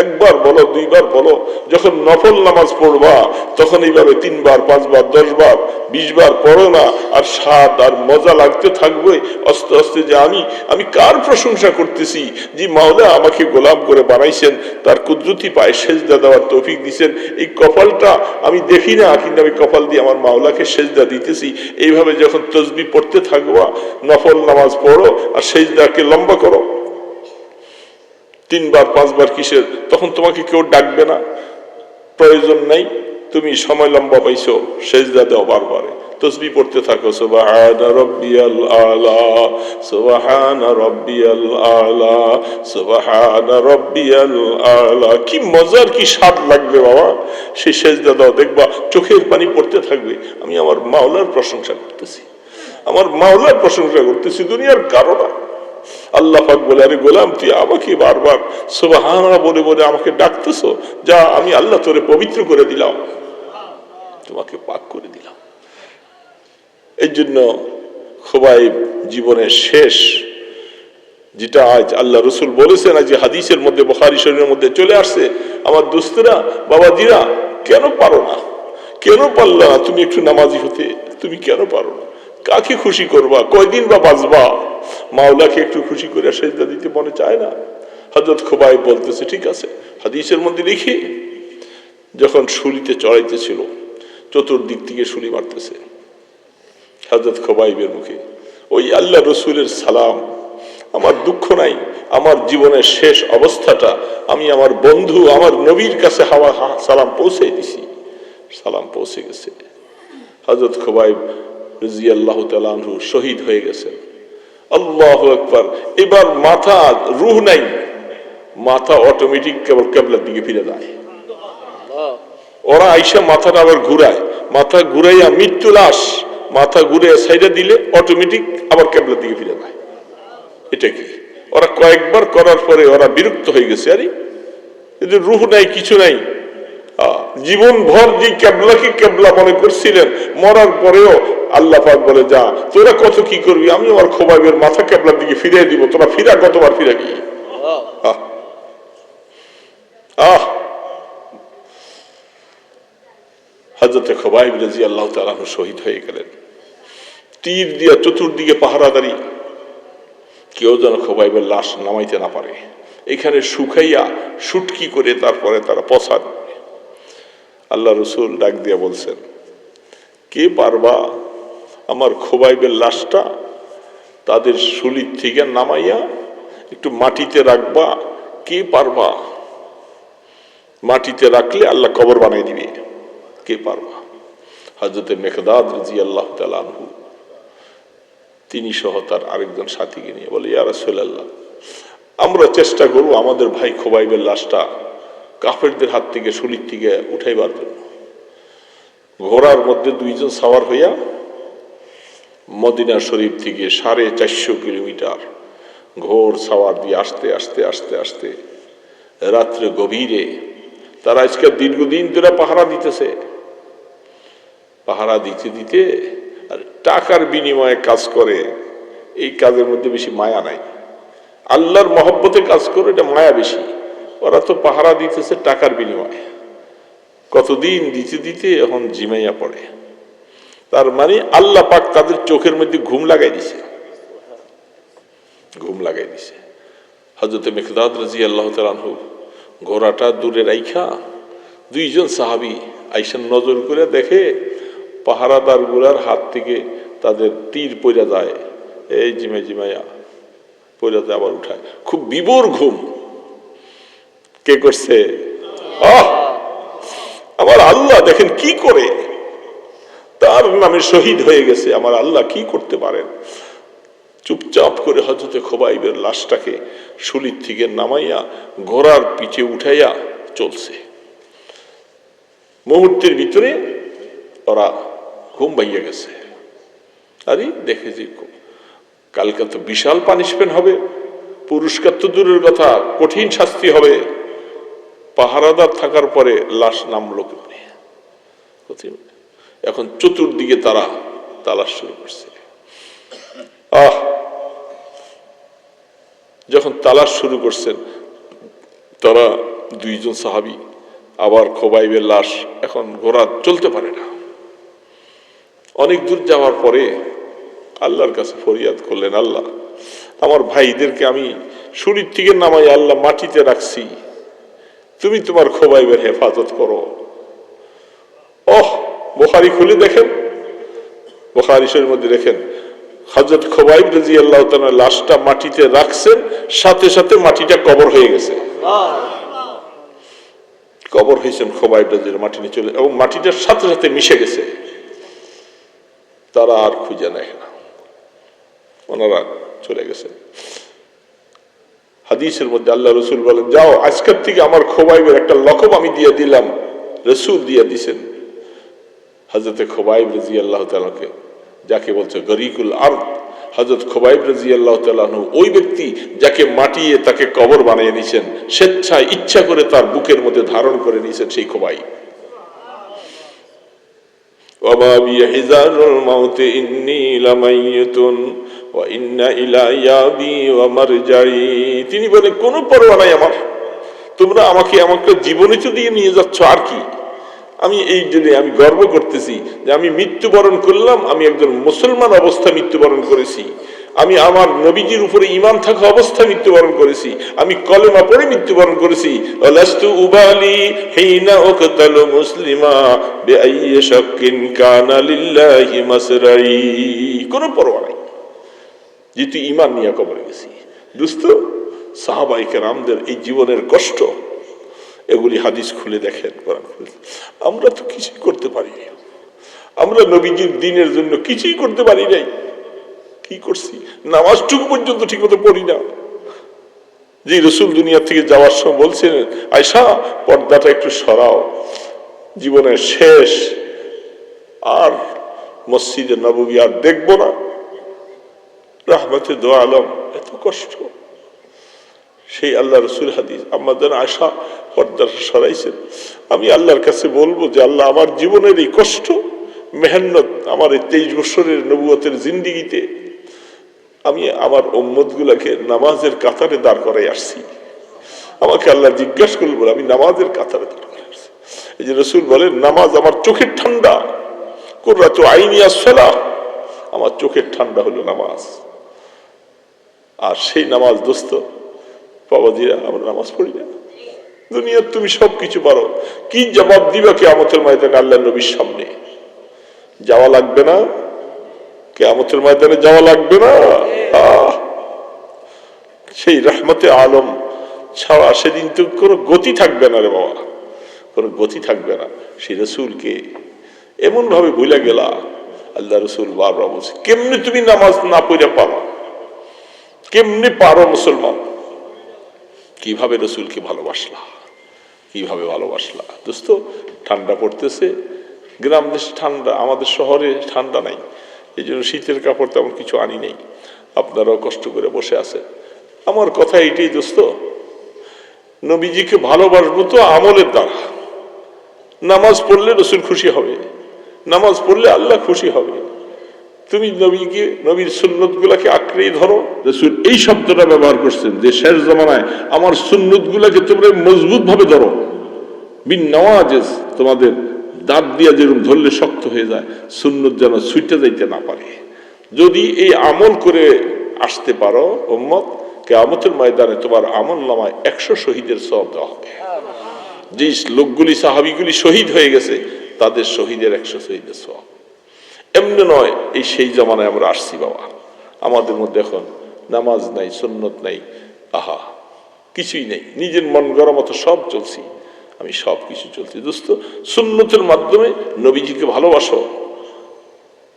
একবার বলো, 2 বার বলো। যখন নফল নামাজ পড়বা তখন এইভাবে 3 বার 5 বার 10 বার 20 বার পড়ো না, আর স্বাদ আর মজা লাগতে থাকবে আস্তে আস্তে, যে আমি কার প্রশংসা করতেছি, যে মাওলা আমাকে গোলাম করে বানাইছেন, তার কুদরতি পায়ে সেজদা দেওয়ার তৌফিক দিয়েছেন। এই কপালটা আমি দেখি না, কিন্তু আমি কপাল দিয়ে আমার মাওলাকে সেজদা দিতেছি। এইভাবে যখন তসবিহ পড়তে থাকবা, নফল নামাজ পড়ো আর সেজদাকে লম্বা করো 3 বার 5 বার, কিসের, তখন তোমাকে কেউ ডাকবে না, প্রয়োজন নাই। তুমি সময় লম্বা পাইছো, সেজদা দাও বারবারে, তসবিহ পড়তে থাকো, সুবহানা রাব্বিয়াল আলা, সুবহানা রাব্বিয়াল আলা, সুবহানা রাব্বিয়াল আলা। কি মজার, কি স্বাদ লাগবে বাবা। সেই সেজদা দাও, দেখবা চোখের পানি পড়তে থাকবে। আমি আমার মাওলার প্রশংসা করতেছি, আমার মাওলার প্রশংসা করতেছি, দুনিয়ার কারো না। আল্লাহ পাক বলে, আরে গোলাম তুই আমাকে বারবার সুবহানাল্লাহ বলে বলে আমাকে ডাকতেছো, যা আমি আল্লাহ তোরে পবিত্র করে দিলাম, তোমাকে পাক করে দিলাম। এই জন্য খোবাইব জীবনের শেষ, যেটা আজ আল্লাহ রসুল বলেছেন, আজ হাদিসের মধ্যে, বুখারী শরীফের মধ্যে চলে আসছে, আমার দোস্তরা বাবাজিরা, কেন পারো না, কেন পারলা না তুমি একটু নামাজি হতে, তুমি কেন পারো না? কাকে খুশি করবা, কয়দিন বা বাঁচবা? মাওলাকে একটু খুশি করে সেজদা দিতে মনে চায় না? হযরত খোবাইব বলতেছে, ঠিক আছে, হাদিসের মধ্যে লিখি, যখন শুলিতে চড়াইতেছিল, চতুর্দিক থেকে শুলি মারতেছে, হযরত খোবাইবের মুখে ওই আল্লাহ রসুলের সালাম, আমার দুঃখ নাই, আমার জীবনের শেষ অবস্থাটা আমি আমার বন্ধু, আমার নবীর কাছে সালাম পৌঁছে দিছি, সালাম পৌঁছে গেছে। হযরত খোবাইব রাদিয়াল্লাহু তাআলা আনহু শহীদ হয়ে গেছেন। আল্লাহু আকবার। এবার মাথা, রূহ নাই, মাথা অটোমেটিক কেবল কিবলার দিকে ফিরে যায়। ওরা আইসা মাথাটা আবার ঘুরায়, মাথা ঘুরাইয়া মৃত্যু লাশ মাথা ঘুরে সাইডে দিলে অটোমেটিক আবার কিবলার দিকে ফিরে যায়। এটা কি? ওরা কয়েকবার করার পরে ওরা বিরক্ত হয়ে গেছে, আরে কিন্তু রূহ নাই, কিছু নাই। জীবন ভর যে কেবলাকে কেবলা মনে করছিলেন, মরার পরেও আল্লাহ পাক বলে, যা তোরা কত কি করবি, আমি আমার খোবাইবের মাথা কেবলার দিকে ফিরিয়ে দিব, তোরা ফিরা, কতবার ফিরা কি। হযরত খোবাইব রাদিয়াল্লাহু তাআলা শহীদ হয়ে গেলেন। তীর দিয়া চতুর্দিকে পাহারাদারি, কেউ যেন খোবাইবের লাশ নামাইতে না পারে। এখানে শুকাইয়া শুটকি করে তারপরে তারা পচান। আল্লাহ রসুল ডাক দিয়া বলছেন, কে পারবা আমার খোবাইবের লাশটা তাদের শুলির থেকে নামাইয়া একটু মাটিতে রাখবা? কে পারবা? মাটিতে রাখলে আল্লাহ কবর বানাই দিবে, কে পারবা? হযরত মিকদাদ রাদিয়াল্লাহু তাআলা আনহু, তিনি সহ তার আরেকজন সাথীকে নিয়ে বলে, ইয়া রাসূলুল্লাহ, আমরা চেষ্টা করব আমাদের ভাই খোবাইবের লাশটা কাফেরদের হাত থেকে, শুলির থেকে উঠাইবার জন্য। ঘোড়ার মধ্যে 2 জন সাওয়ার হইয়া মদিনা শরীফ থেকে 450 কিলোমিটার ঘোড় সাওয়ার দিয়ে আসতে আসতে আসতে আসতে রাত্রে গভীরে, তারা আজকে দীর্ঘদিন ধরে পাহারা দিতেছে, পাহারা দিতে দিতে আর টাকার বিনিময়ে কাজ করে, এই কাজের মধ্যে বেশি মায়া নাই। আল্লাহর মহব্বতে কাজ করে, এটা মায়া বেশি। ওরা তো পাহারা দিতেছে টাকার বিনিময়ে, কতদিন দিতে দিতে এখন জিমাইয়া পড়ে। তার মানে আল্লাহ পাক তাদের চোখের মধ্যে ঘুম লাগাই দিছে, ঘুম লাগাই দিছে। হযরতে মিকদাদ রাদিয়াল্লাহু তাআলা আনহু ঘোড়াটা দূরে রাইখা, দুইজন সাহাবী আইসা নজর করে দেখে পাহারাদার গুলার হাত থেকে তাদের তীর পড়ে যায়, এই জিমাইয়া পড়ে যায়, আবার উঠায়। খুব বিভোর ঘুম। কে করছে? আমার আল্লাহ দেখেন কি করে, তার নামে শহীদ হয়ে গেছে। আমার আল্লাহ কি করতে পারেন। চুপচাপ করে হযরতে খোবাইবের লাশটাকে শুলির থেকে নামাইয়া ঘোড়ার পিঠে উঠাইয়া চলছে। মুহূর্তের ভিতরে ওরা ঘুম ভাইয়া গেছে। আরে দেখে যে কালকে তো বিশাল পানিশমেন্ট হবে, পুরস্কার তো দূরের কথা, কঠিন শাস্তি হবে। পাহারাদার থাকার পরে লাশ নামলো কেমনে? এখন চতুর্দিকে তারা তালাশ শুরু করছে। যখন তালাশ শুরু করছেন, তারা দুইজন সাহাবী আবার খোবাইবের লাশ, এখন ঘোড়া চলতে পারে না। অনেক দূর যাওয়ার পরে আল্লাহর কাছে ফরিয়াদ করলেন, আল্লাহ আমার ভাইদেরকে আমি শুলির থেকে নামাই আল্লাহ মাটিতে রাখছি, তুমি তোমার খোবাইবের হেফাজত করো। বুখারী খুলে দেখেন, বুখারী শরীফের মধ্যে দেখেন হযরত খোবাইব রাদিয়াল্লাহু তাআলা লাশটা মাটিতে রাখছেন, সাথে সাথে মাটিটা কবর হয়ে গেছে। কবর হয়েছেন খোবাইব রাদিয়াল্লাহু, মাটি নিয়ে চলে, এবং মাটিটার সাথে সাথে মিশে গেছে। তারা আর খুঁজে নেয় না, ওনারা চলে গেছে। হাদিসের মধ্যে আল্লাহ রাসূল বলেন, যাও আজকের থেকে আমার খোবাইবের একটা লকব আমি দিয়ে দিলাম। রাসূল দিয়ে দিয়েছেন হযরতে খোবাইব রাদিয়াল্লাহু তাআলাকে, যাকে বলছে গরিকুল আরদ। হযরত খোবাইব রাদিয়াল্লাহু তাআলা ওই ব্যক্তি যাকে মাটিয়ে তাকে কবর বানিয়ে নিয়েছেন, স্বেচ্ছায় ইচ্ছা করে তার বুকের মধ্যে ধারণ করে নিয়েছেন সেই খোবাইব। ওয়ামা বিহিজারুল মাউত ইন্নী লামাইয়িতুন ওয়া ইন্না ইলাইয়া বি ওয়া মারজাই। তিনি বলেন কোনো পরোয়া নাই আমার, তোমরা আমাকে জীবনে তো দিয়ে নিয়ে যাচ্ছ, আর কি। আমি এই জন্য আমি গর্ব করতেছি যে আমি মৃত্যুবরণ করলাম, আমি একজন মুসলমান অবস্থা মৃত্যুবরণ করেছি, আমি আমার নবীজির উপরে ঈমান থাকা অবস্থায় মৃত্যুবরণ করেছি, আমি কলেমা পড়ে মৃত্যুবরণ করেছি। লাস্তু উবালি হিনা উকতালু মুসলিমা বিআইয়ি শাক্কিন কানা লিল্লাহি মাসরাই। কোনো পরোয়া নাই, যেহেতু ঈমান নিয়ে কবরে গেছি। দোস্ত, সাহাবায়ে কেরামদের এই জীবনের কষ্ট, এগুলি হাদিস খুলে দেখেন, কোরআন খুলে। আমরা তো কিছুই করতে পারি না, আমরা নবীজির দ্বীনের জন্য কিছুই করতে পারি নাই। কি করছি? নামাজটুকু পর্যন্ত ঠিক মতো পড়ি না। যে রাসূল দুনিয়া থেকে যাওয়ার সময় বলছেন, আয়েশা পর্দাটা একটু সরাও, জীবনের শেষ, আর মসজিদে নববী আর দেখবো না। রাহমাতে দো আলম, এত কষ্ট। সেই আল্লাহ রাসূল হাদিস, আমাদের আয়েশা পর্দাটা সরাইছেন। আমি আল্লাহর কাছে বলবো যে আল্লাহ আমার জীবনের এই কষ্ট, মেহনত, আমার এই 23 বছরের নবুয়তের জিন্দেগিতে আমি আমার উম্মত গুলাকে নামাজের কাতারে দাঁড় করাই আসছি। আমাকে আল্লাহ জিজ্ঞাসা করল, আমি নামাজের কাতারে দাঁড় করাই আসছি। এই যে রাসূল বলেন, নামাজ আমার চোখের ঠান্ডা, কুররাতু আইনি আস-সালাহ, আমার চোখের ঠান্ডা হলো নামাজ। আর সেই নামাজ দোস্ত বাবাজিরা, আমরা নামাজ পড়ি না। দুনিয়ার তুমি সবকিছু পারো, কি জবাব দিবা কিয়ামতের ময়দানে আল্লাহর নবীর সামনে? যাওয়া লাগবে না? কিয়ামতের ময়দানে যাওয়া লাগবে না? সেই রহমতে আলম ছাড়া সেদিন তো কোনো গতি থাকবে না রে বাবা, কোনো গতি থাকবে না। সেই রাসূলকে এমন ভাবে ভুলে গেলা। আল্লাহ রাসূল বারবার বলছে, কেমনে তুমি নামাজ না পড়ে পারো? কেমনে পারো মুসলমান? কিভাবে রাসূলকে ভালোবাসলা, কিভাবে ভালোবাসলা? দোস্ত, ঠান্ডা পড়তেছে, গ্রাম দেশে ঠান্ডা, আমাদের শহরে ঠান্ডা নাই, এই জন্য শীতের কাপড় তেমন কিছু আনি নেই। আপনারাও কষ্ট করে বসে আছেন। আমার কথা এইটাই দোস্ত, নবীজিকে ভালোবাসবো তো আমলের দ্বারা। নামাজ পড়লে রাসূল খুশি হবে, নামাজ পড়লে আল্লাহ খুশি হবে। তুমি নবীকে, নবীর সুন্নত গুলাকে আঁকড়েই ধরো। রাসূল এই শব্দটা ব্যবহার করছেন যে শেষ জামানায় আমার সুন্নত গুলাকে তোমরা মজবুত ভাবে ধরো। বিন নওয়াজিজ, তোমাদের দাঁত দিয়া যেরকম ধরলে শক্ত হয়ে যায়, সুন্নত যেন ছুটে যাইতে না পারে। যদি এই আমল করে আসতে পারো উম্মত, কিয়ামতের ময়দানে তোমার আমল নামায় 100 শহীদের সওয়াব দেওয়া হবে। যে লোকগুলি সাহাবীগুলি শহীদ হয়ে গেছে তাদের শহীদের 100 শহীদের সওয়াব। এমনি নয়, এই সেই জামানায় আমরা আসছি বাবা। আমাদের মধ্যে এখন নামাজ নাই, সুন্নত নাই, আহা কিছুই নেই, নিজের মন গড়া মতো সব চলছি। আমি সব কিছু চলছি দোস্ত, সুন্নতের মাধ্যমে নবীজিকে ভালোবাসো।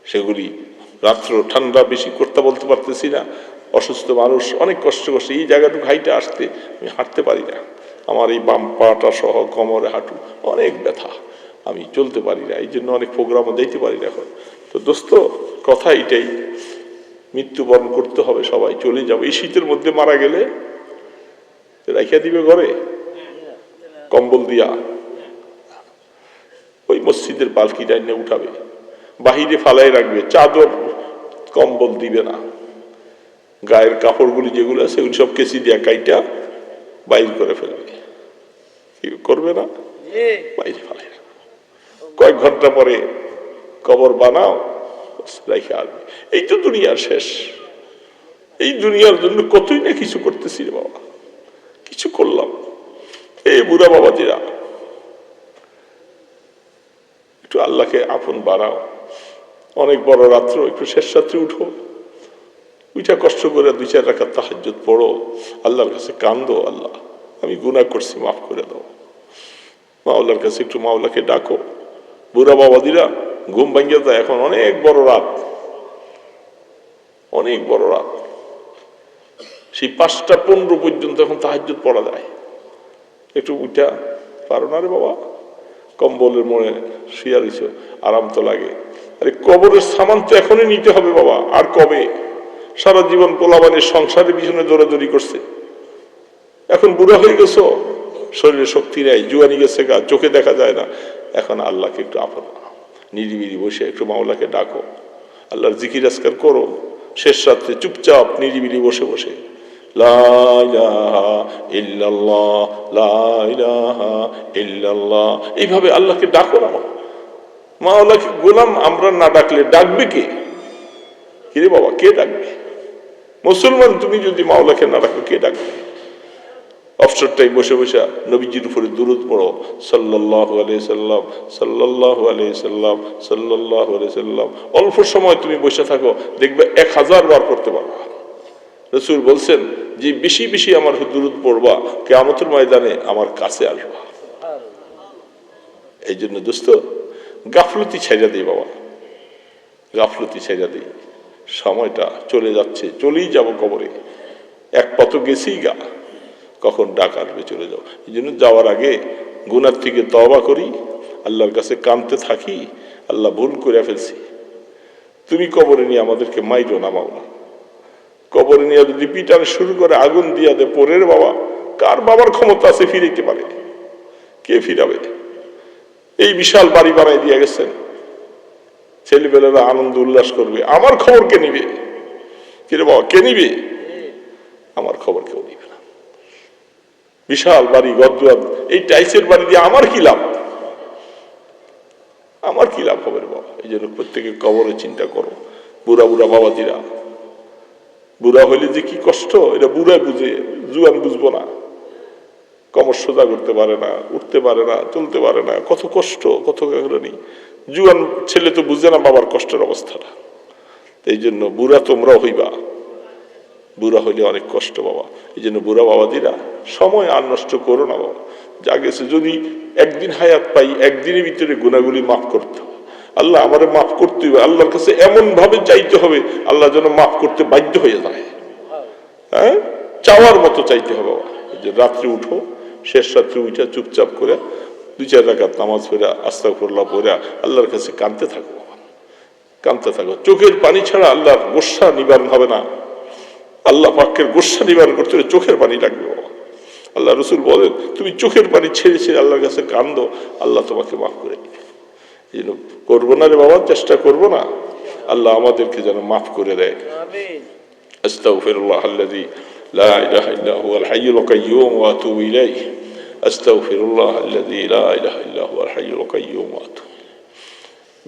সেগুলি রাত্র ঠান্ডা বেশি করতে বলতে পারতেছি না, অসুস্থ মানুষ অনেক কষ্ট করছে, এই জায়গাটুকু হাইটে আসতে আমি হাঁটতে পারি না, আমার এই বাম পাটা সহ কোমরে হাঁটু অনেক ব্যথা, আমি চলতে পারি না, এই জন্য অনেক প্রোগ্রামও দিতে পারি না এখন। তো দোস্ত কথা এটাই, মৃত্যুবরণ করতে হবে, সবাই চলে যাবো। এই শীতের মধ্যে মারা গেলে রাখিয়া দিবে ঘরে কম্বল দিয়া, ওই মসজিদের পালকি ডাইনে উঠাবে, বাহিরে ফালাই রাখবে, চাদর কম্বল দিবে না, গায়ের কাপড়গুলি যেগুলো আছে ওগুলি সব কেসি দিয়া কাইটা বাইর করে ফেলবে, করবে না, বাইরে ফালাই রাখবে। কয়েক ঘন্টা পরে কবর বানাও, রেখে আসবে। এই তো দুনিয়ার শেষ। এই দুনিয়ার জন্য কতই না কিছু করতেছি রে বাবা, কিছু করলাম। এই বুড়া বাবাজিরা একটু আল্লাহকে আপন বানাও, অনেক বড় রাত্র, একটু শেষ রাত্রে উঠো, ওইটা কষ্ট করে 2-4 রাকাত তাহাজ্জুদ পড়ো, আল্লাহর কাছে কান্দো, আল্লাহ আমি গুনাহ করছি মাফ করে দাও। মাওলার কাছে একটু মাওলাকে ডাকো। বুড়া বাবাজিরা ঘুম ভাঙিয়ে যায়, এখন অনেক বড় রাত, অনেক বড় রাত, সেই 5টা 15 পর্যন্ত এখন তাহাজ্জুদ পড়া যায়। একটু উঠা পারো না রে বাবা, কম্বলের মনে শুয়ে রইছো, আরাম তো লাগে। আরে কবরের সামান তো এখনই নিতে হবে বাবা, আর কবে? সারা জীবন পোলাবানের সংসারের পিছনে দৌড়াদৌড়ি করছে, এখন বুড়া হয়ে গেছো, শরীরে শক্তি নেই, জুয়ানি গেছে গা, চোখে দেখা যায় না। এখন আল্লাহকে একটু আপন নিরিবিলি বসে একটু মাওলাকে ডাকো, আল্লাহর জিকির আজকার করো, শেষ রাত্রে চুপচাপ নিরিবিলি বসে বসে লা ইলাহা ইল্লাল্লাহ, লা ইলাহা ইল্লাল্লাহ, এইভাবে আল্লাহকে ডাকো না। মাওলাকে গোলাম আমরা না ডাকলে ডাকবে কে? কিরে বাবা, কে ডাকবে? মুসলমান তুমি যদি মাওলাকে না ডাকো, কে ডাকবে? অবসরটাই বসে বসে নবীজির উপরে দুরূদ পড়ো, সাল্লাল্লাহু আলাইহি সাল্লাম, সাল্লাল্লাহু আলাইহি সাল্লাম, সাল্লাল্লাহু আলাইহি সাল্লাম। অল্প সময় তুমি বসে থাকো, দেখবে 1000 বার পড়তে পারবা। রাসূল বলছেন যে বেশি বেশি আমার দুরূদ পড়বা, কিয়ামতের ময়দানে আমার কাছে আসবা। এই জন্য দোস্ত গাফলতি ছেড়ে দিই বাবা, গাফলতি ছেড়ে দিই। সময়টা চলে যাচ্ছে, চলেই যাব কবরে, এক পথ গেছি গা, কখন ডাক আসবে চলে যাও। এই জন্য যাওয়ার আগে গুনার থেকে তওবা করি, আল্লাহর কাছে কাঁদতে থাকি, আল্লাহ ভুল করে ফেলছি, তুমি কবরে নিয়ে আমাদেরকে মাইরো না মাওলা। কবরে নিয়ে যদি পিটান শুরু করে, আগুন দিয়া দে পরের বাবা, কার বাবার ক্ষমতা আছে ফিরাইতে পারে? কে ফিরাবে? এই বিশাল বাড়ি বানাই দিয়ে গেছেন, ছেলেবেলারা আনন্দ উল্লাস করবে, আমার খবর কে নিবে? কিরে বাবা, কে নিবে? আমার খবর কেউ নিবে না। বিশাল বাড়ি, গদ্দুয়ার, এই টাইসের বাড়ি দিয়ে আমার কি লাভ? আমার কি লাভ হবে বাবা? এই জন্য প্রত্যেকে কবরে চিন্তা করো। বুড়া বুড়া বাবাজিরা, বুড়া হইলে যে কি কষ্ট এটা বুড়ায় বুঝে, জুয়ান বুঝবো না। কমর সোজা করতে পারে না, উঠতে পারে না, চলতে পারে না, কত কষ্ট, কত কারণী। জুয়ান ছেলে তো বুঝে না বাবার কষ্টের অবস্থাটা। এই জন্য বুড়া তোমরাও হইবা, বুড়া হইলে অনেক কষ্ট বাবা। এই জন্য বুড়া বাবাজিরা সময় আর নষ্ট করো না বাবা, যা গেছে। যদি একদিন হায়াত পাই, একদিনের ভিতরে গুনাহগুলি মাফ করতে হবে। আল্লাহ আমারে মাফ করতে হবে, আল্লাহর কাছে এমন ভাবে চাইতে হবে আল্লাহ যেন মাফ করতে বাধ্য হয়ে যায়। হ্যাঁ, চাওয়ার মতো চাইতে হবে বাবা। এই যে রাত্রে উঠো, শেষ রাত্রে উঠা চুপচাপ করে 2-4 রাকাত নামাজ পড়ে আস্তাগফিরুল্লাহ পড়ে আল্লাহর কাছে কাঁদতে থাকো বাবা, কাঁদতে থাকো। চোখের পানি ছাড়া আল্লাহর গোসা নিবারণ হবে না। আল্লাহ পাকের গোসা নিবারণ করতে হলে চোখের পানি লাগবে বাবা। আল্লাহ রসুল বলেন তুমি চোখের পানি ছেড়ে ছেড়ে আল্লাহর কাছে কান্দো, আল্লাহ তোমাকে মাফ করে দিবে। এই জন্য করবো না রে বাবা, চেষ্টা করবো না। আল্লাহ আমাদেরকে যেন মাফ করে দেয়। আস্তাগফিরুল্লাহাল্লাযী লা ইলাহা ইল্লা হুয়াল হাইয়ুল কাইয়্যুম ওয়া আতুবু ইলাইহি। আস্তাগফিরুল্লাহাল্লাযী লা ইলাহা ইল্লা হুয়াল হাইয়ুল কাইয়্যুম ওয়া আতুবু।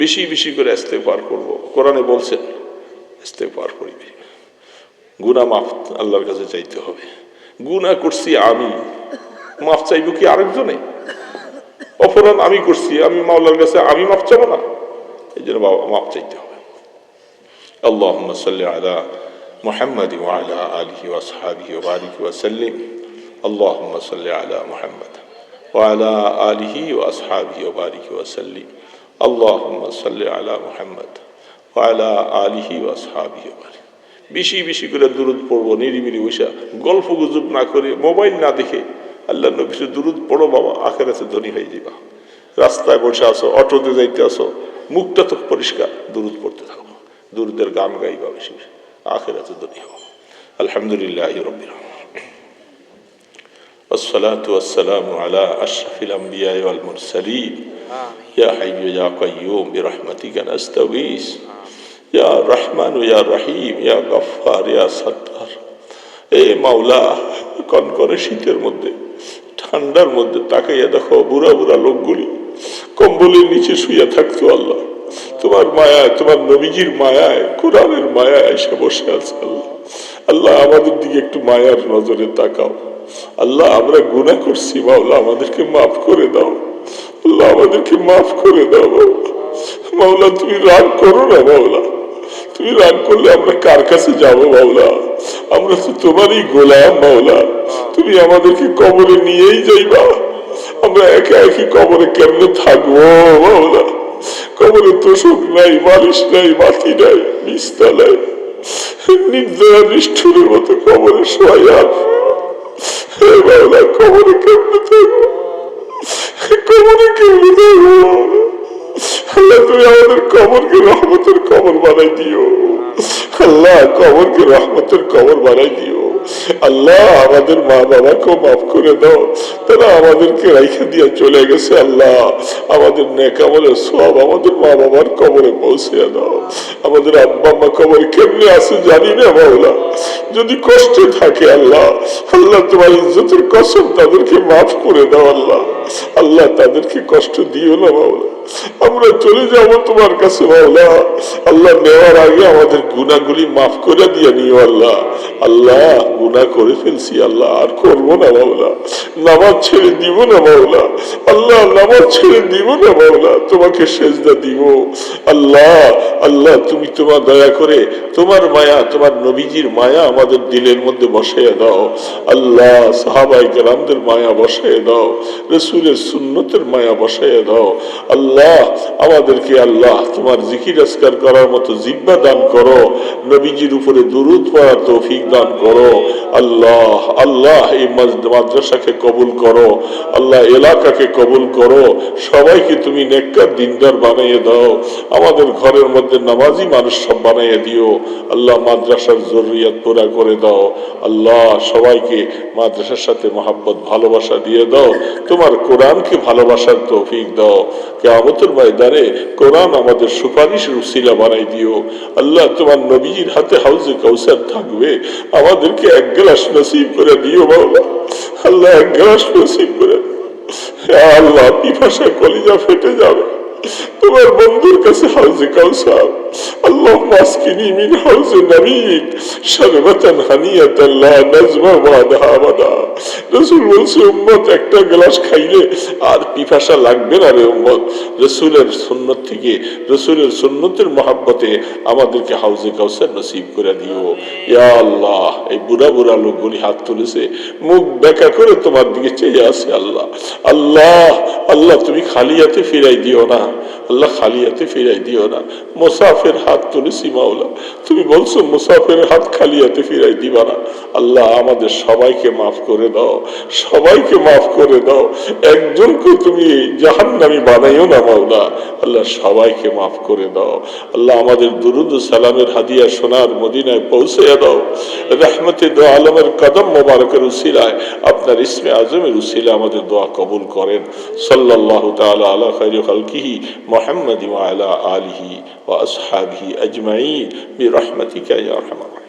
বেশি বেশি করে ইস্তেগফার করব। কোরআনে বলছেন ইস্তেগফার করিবে। গুনাহ মাফ আল্লাহর কাছে চাইতে হবে। গুনাহ করছি আমি, মাফ চাইব কি আরেকজনে? অপরাধ আমি করছি, আমি মাওলার কাছে আমি মাফ চাবো না? এই জন্য বাবা মাফ চাইতে হবে। আল্লাহুম্মা সাল্লি আলা মুহাম্মাদ ওয়া আলা আলিহি ওয়া আসহাবিহি ওয়া বারিক ওয়া সাল্লিম। আল্লাহুম্মা সাল্লি আলা মুহাম্মাদ ওয়া আলা আলিহি ওয়া আসহাবিহি ওয়া বারিক ওয়া সাল্লিম। আল্লাহুম্মা সাল্লি আলা মুহাম্মাদ ওয়া আলা আলিহি ওয়া আসহাবিহি ওয়া বারিক। বেশি বেশি করে দুরূদ পড়বো, নিরিবিলি বসে গল্প গুজব না করে, মোবাইল না দেখে আল্লাহর নবীর দুরূদ পড়ো বাবা, আখিরাতে ধনী হয়ে যাবা। রাস্তায় বসে আসো, অটোতে যাইতে আসো, মুখটা তো পরিষ্কার, দুরূদ পড়তে থাকো, দুরূদের গান গাইবা বেশি, আখিরাতে ধনী হও। আলহামদুলিল্লাহি রাব্বিল আলামিন। والصلاة والسلام على أشرف الأنبياء والمرسلين. يا حي يا قيوم برحمتك نستغيث. يا رحمن يا رحيم يا غفار يا ستار. এ মাওলা, কনকনে শীতের মধ্যে, ঠান্ডার মধ্যে তাকাইয়া দেখো বুড়া বুড়া লোকগুলি কম্বলের নিচে শুয়ে থাকতো। আল্লাহ তোমার মায়ায়, তোমার নবীজির মায়ায়, কোরআনের মায়ায় এসে বসে আছে। আল্লাহ আল্লাহ আমাদের দিকে একটু মায়ার নজরে তাকাও। আল্লাহ আমরা গুনাহ করছি, মাওলা আমাদেরকে মাফ করে দাও। আল্লাহ আমাদেরকে মাফ করে দাও। মাওলা তুমি রাগ করো না। মাওলা তুমি রাগ করলে আমরা কার কাছে যাবো? মাওলা আমরা তো তোমারই গোলাম। মাওলা তুমি আমাদেরকে কবরে নিয়েই যাইবা। আমরা একা একই কবরে কেমনে থাকবো? মাওলা কবরে তোষক নাই, বালিশ নাই, বাতি নাই, বিছনা নাই, নির্দয়া নিষ্ঠুরের মতো কবরে শোয়া। মাওলা কবরে কেমনে থাকবো? কবরে কেমনে থাকবো? আল্লাহ তুমি আমাদের কবরকে রহমতের কবর বানাই দিও। আল্লাহ কবরকে রহমতের কবর বানাই দিও। আল্লাহ আমাদের মা বাবাকেও মাফ করে দাও, তারা আমাদেরকে রাইখা দিয়ে চলে গেছে। আল্লাহ আমাদের নেক আমলের সওয়াব আমাদের মা বাবার কবরে পৌঁছে দাও। আমাদের আব্বা আম্মা কবরে কেমনে আছে জানি না। মাওলা যদি কষ্টে থাকে আল্লাহ, আল্লাহ তোমার ইজ্জতের কসম তাদেরকে মাফ করে দাও। আল্লাহ আল্লাহ তাদেরকে কষ্ট দিও না। মাওলা আমরা চলে যাব তোমার কাছে। মাওলা আল্লাহ নেওয়ার আগে আমাদের গুনাহগুলি মাফ করে দিয়ে নিও। আল্লাহ আল্লাহ গুনাহ করে ফেলছি, আল্লাহ আর করবো না। মাওলা নামাজ ছেড়ে দিব না। মাওলা আল্লাহ নামাজ ছেড়ে দিব না। মাওলা তোমাকে সেজদা দিব। আল্লাহ আল্লাহ তুমি তোমার দয়া করে তোমার মায়া, তোমার নবীজির মায়া আমাদের দিলের মধ্যে বসাইয়া দাও। আল্লাহ সাহাবায়ে কেরামদের মায়া বসাইয়া দাও, রাসূলের সুন্নতের মায়া বসাইয়া দাও। আল্লাহ আমাদেরকে আল্লাহ তোমার জিকির আজকার করার মতো জিহ্বা দান করো, নবীজির উপরে দুরূদ পড়ার তৌফিক দান করো। আল্লাহ আল্লাহ এই মাদ্রাসাকে কবুল করো। আল্লাহ এলাকাকে কবুল করো। সবাইকে তুমি নেককার দিনদার বানিয়ে দাও। আমাদের ঘরের মধ্যে নামাজি মানুষ সব বানিয়ে দিও। আল্লাহ মাদ্রাসার জরুরিয়াত পুরা করে দাও। আল্লাহ সবাইকে মাদ্রাসার সাথে মহাব্বত ভালোবাসা দিয়ে দাও। তোমার কোরআনকে ভালোবাসার তৌফিক দাও। কিয়ামতের ময়দানে কোরআন আমাদের সুপারিশের উসিলা বানাই দিও। আল্লাহ তোমার নবীর হাতে হাউজে কাউসার থাকবে, আমাদেরকে এক গ্লাস নসিব করে দিও। মাওলা আল্লাহ এক গ্লাস নসিব করে। আল্লাহ পিপাসা কলিজা ফেটে যাবে তোমার বন্ধুর কাছে হাউজে কাউসার। আল্লাহ মাসকিনি মিন হাউজে নবীক শারবাতান হানিয়াতান লা নাজমা বাদাহা আবাদা। রাসূল বলছে উম্মত একটা গ্লাস খাইলে আর পিপাসা লাগবে না রে উম্মত। রাসূলের সুন্নাত থেকে, রাসূলের সুন্নতের মহব্বতে আমাদেরকে হাউজে কাউসার নসিব করে দিও। ইয়া আল্লাহ এই বুড়া বুড়া লোকগুলি হাত তুলেছে, মুখ বেঁকা করে তোমার দিকে চেয়ে আছে। আল্লাহ আল্লাহ আল্লাহ তুমি খালি হাতে ফিরাই দিও না। আল্লাহ খালি হাতে ফিরাই দিও না। মুসাফির হাত তুলেছি। মাওলা তুমি বলছো মুসাফিরের হাত খালি হাতে ফিরাই দিবা না। আল্লাহ আমাদের সবাইকে মাফ করে দাও, সবাইকে মাফ করে দাও, একজনকে তুমি জাহান্নামী বানাইও না মাওলা। আল্লাহ সবাইকে মাফ করে দাও। আল্লাহ আমাদের দুরুদ ও সালামের হাদিয়া সোনার মদিনায় পৌঁছে দাও। রহমতে দো আলমের কদম মোবারকের উসিলায়, আপনার ইসমে আজমের উসিলায় আমাদের দোয়া কবুল করেন। সাল্লাল্লাহু তাআলা আলা খায়রি খালকিহি মুহাম্মাদি ওয়া আলা আলিহি ওয়া আসহাবিহি আজমাইন বিরহমাতিকা ইয়া আরহামার রাহিমিন।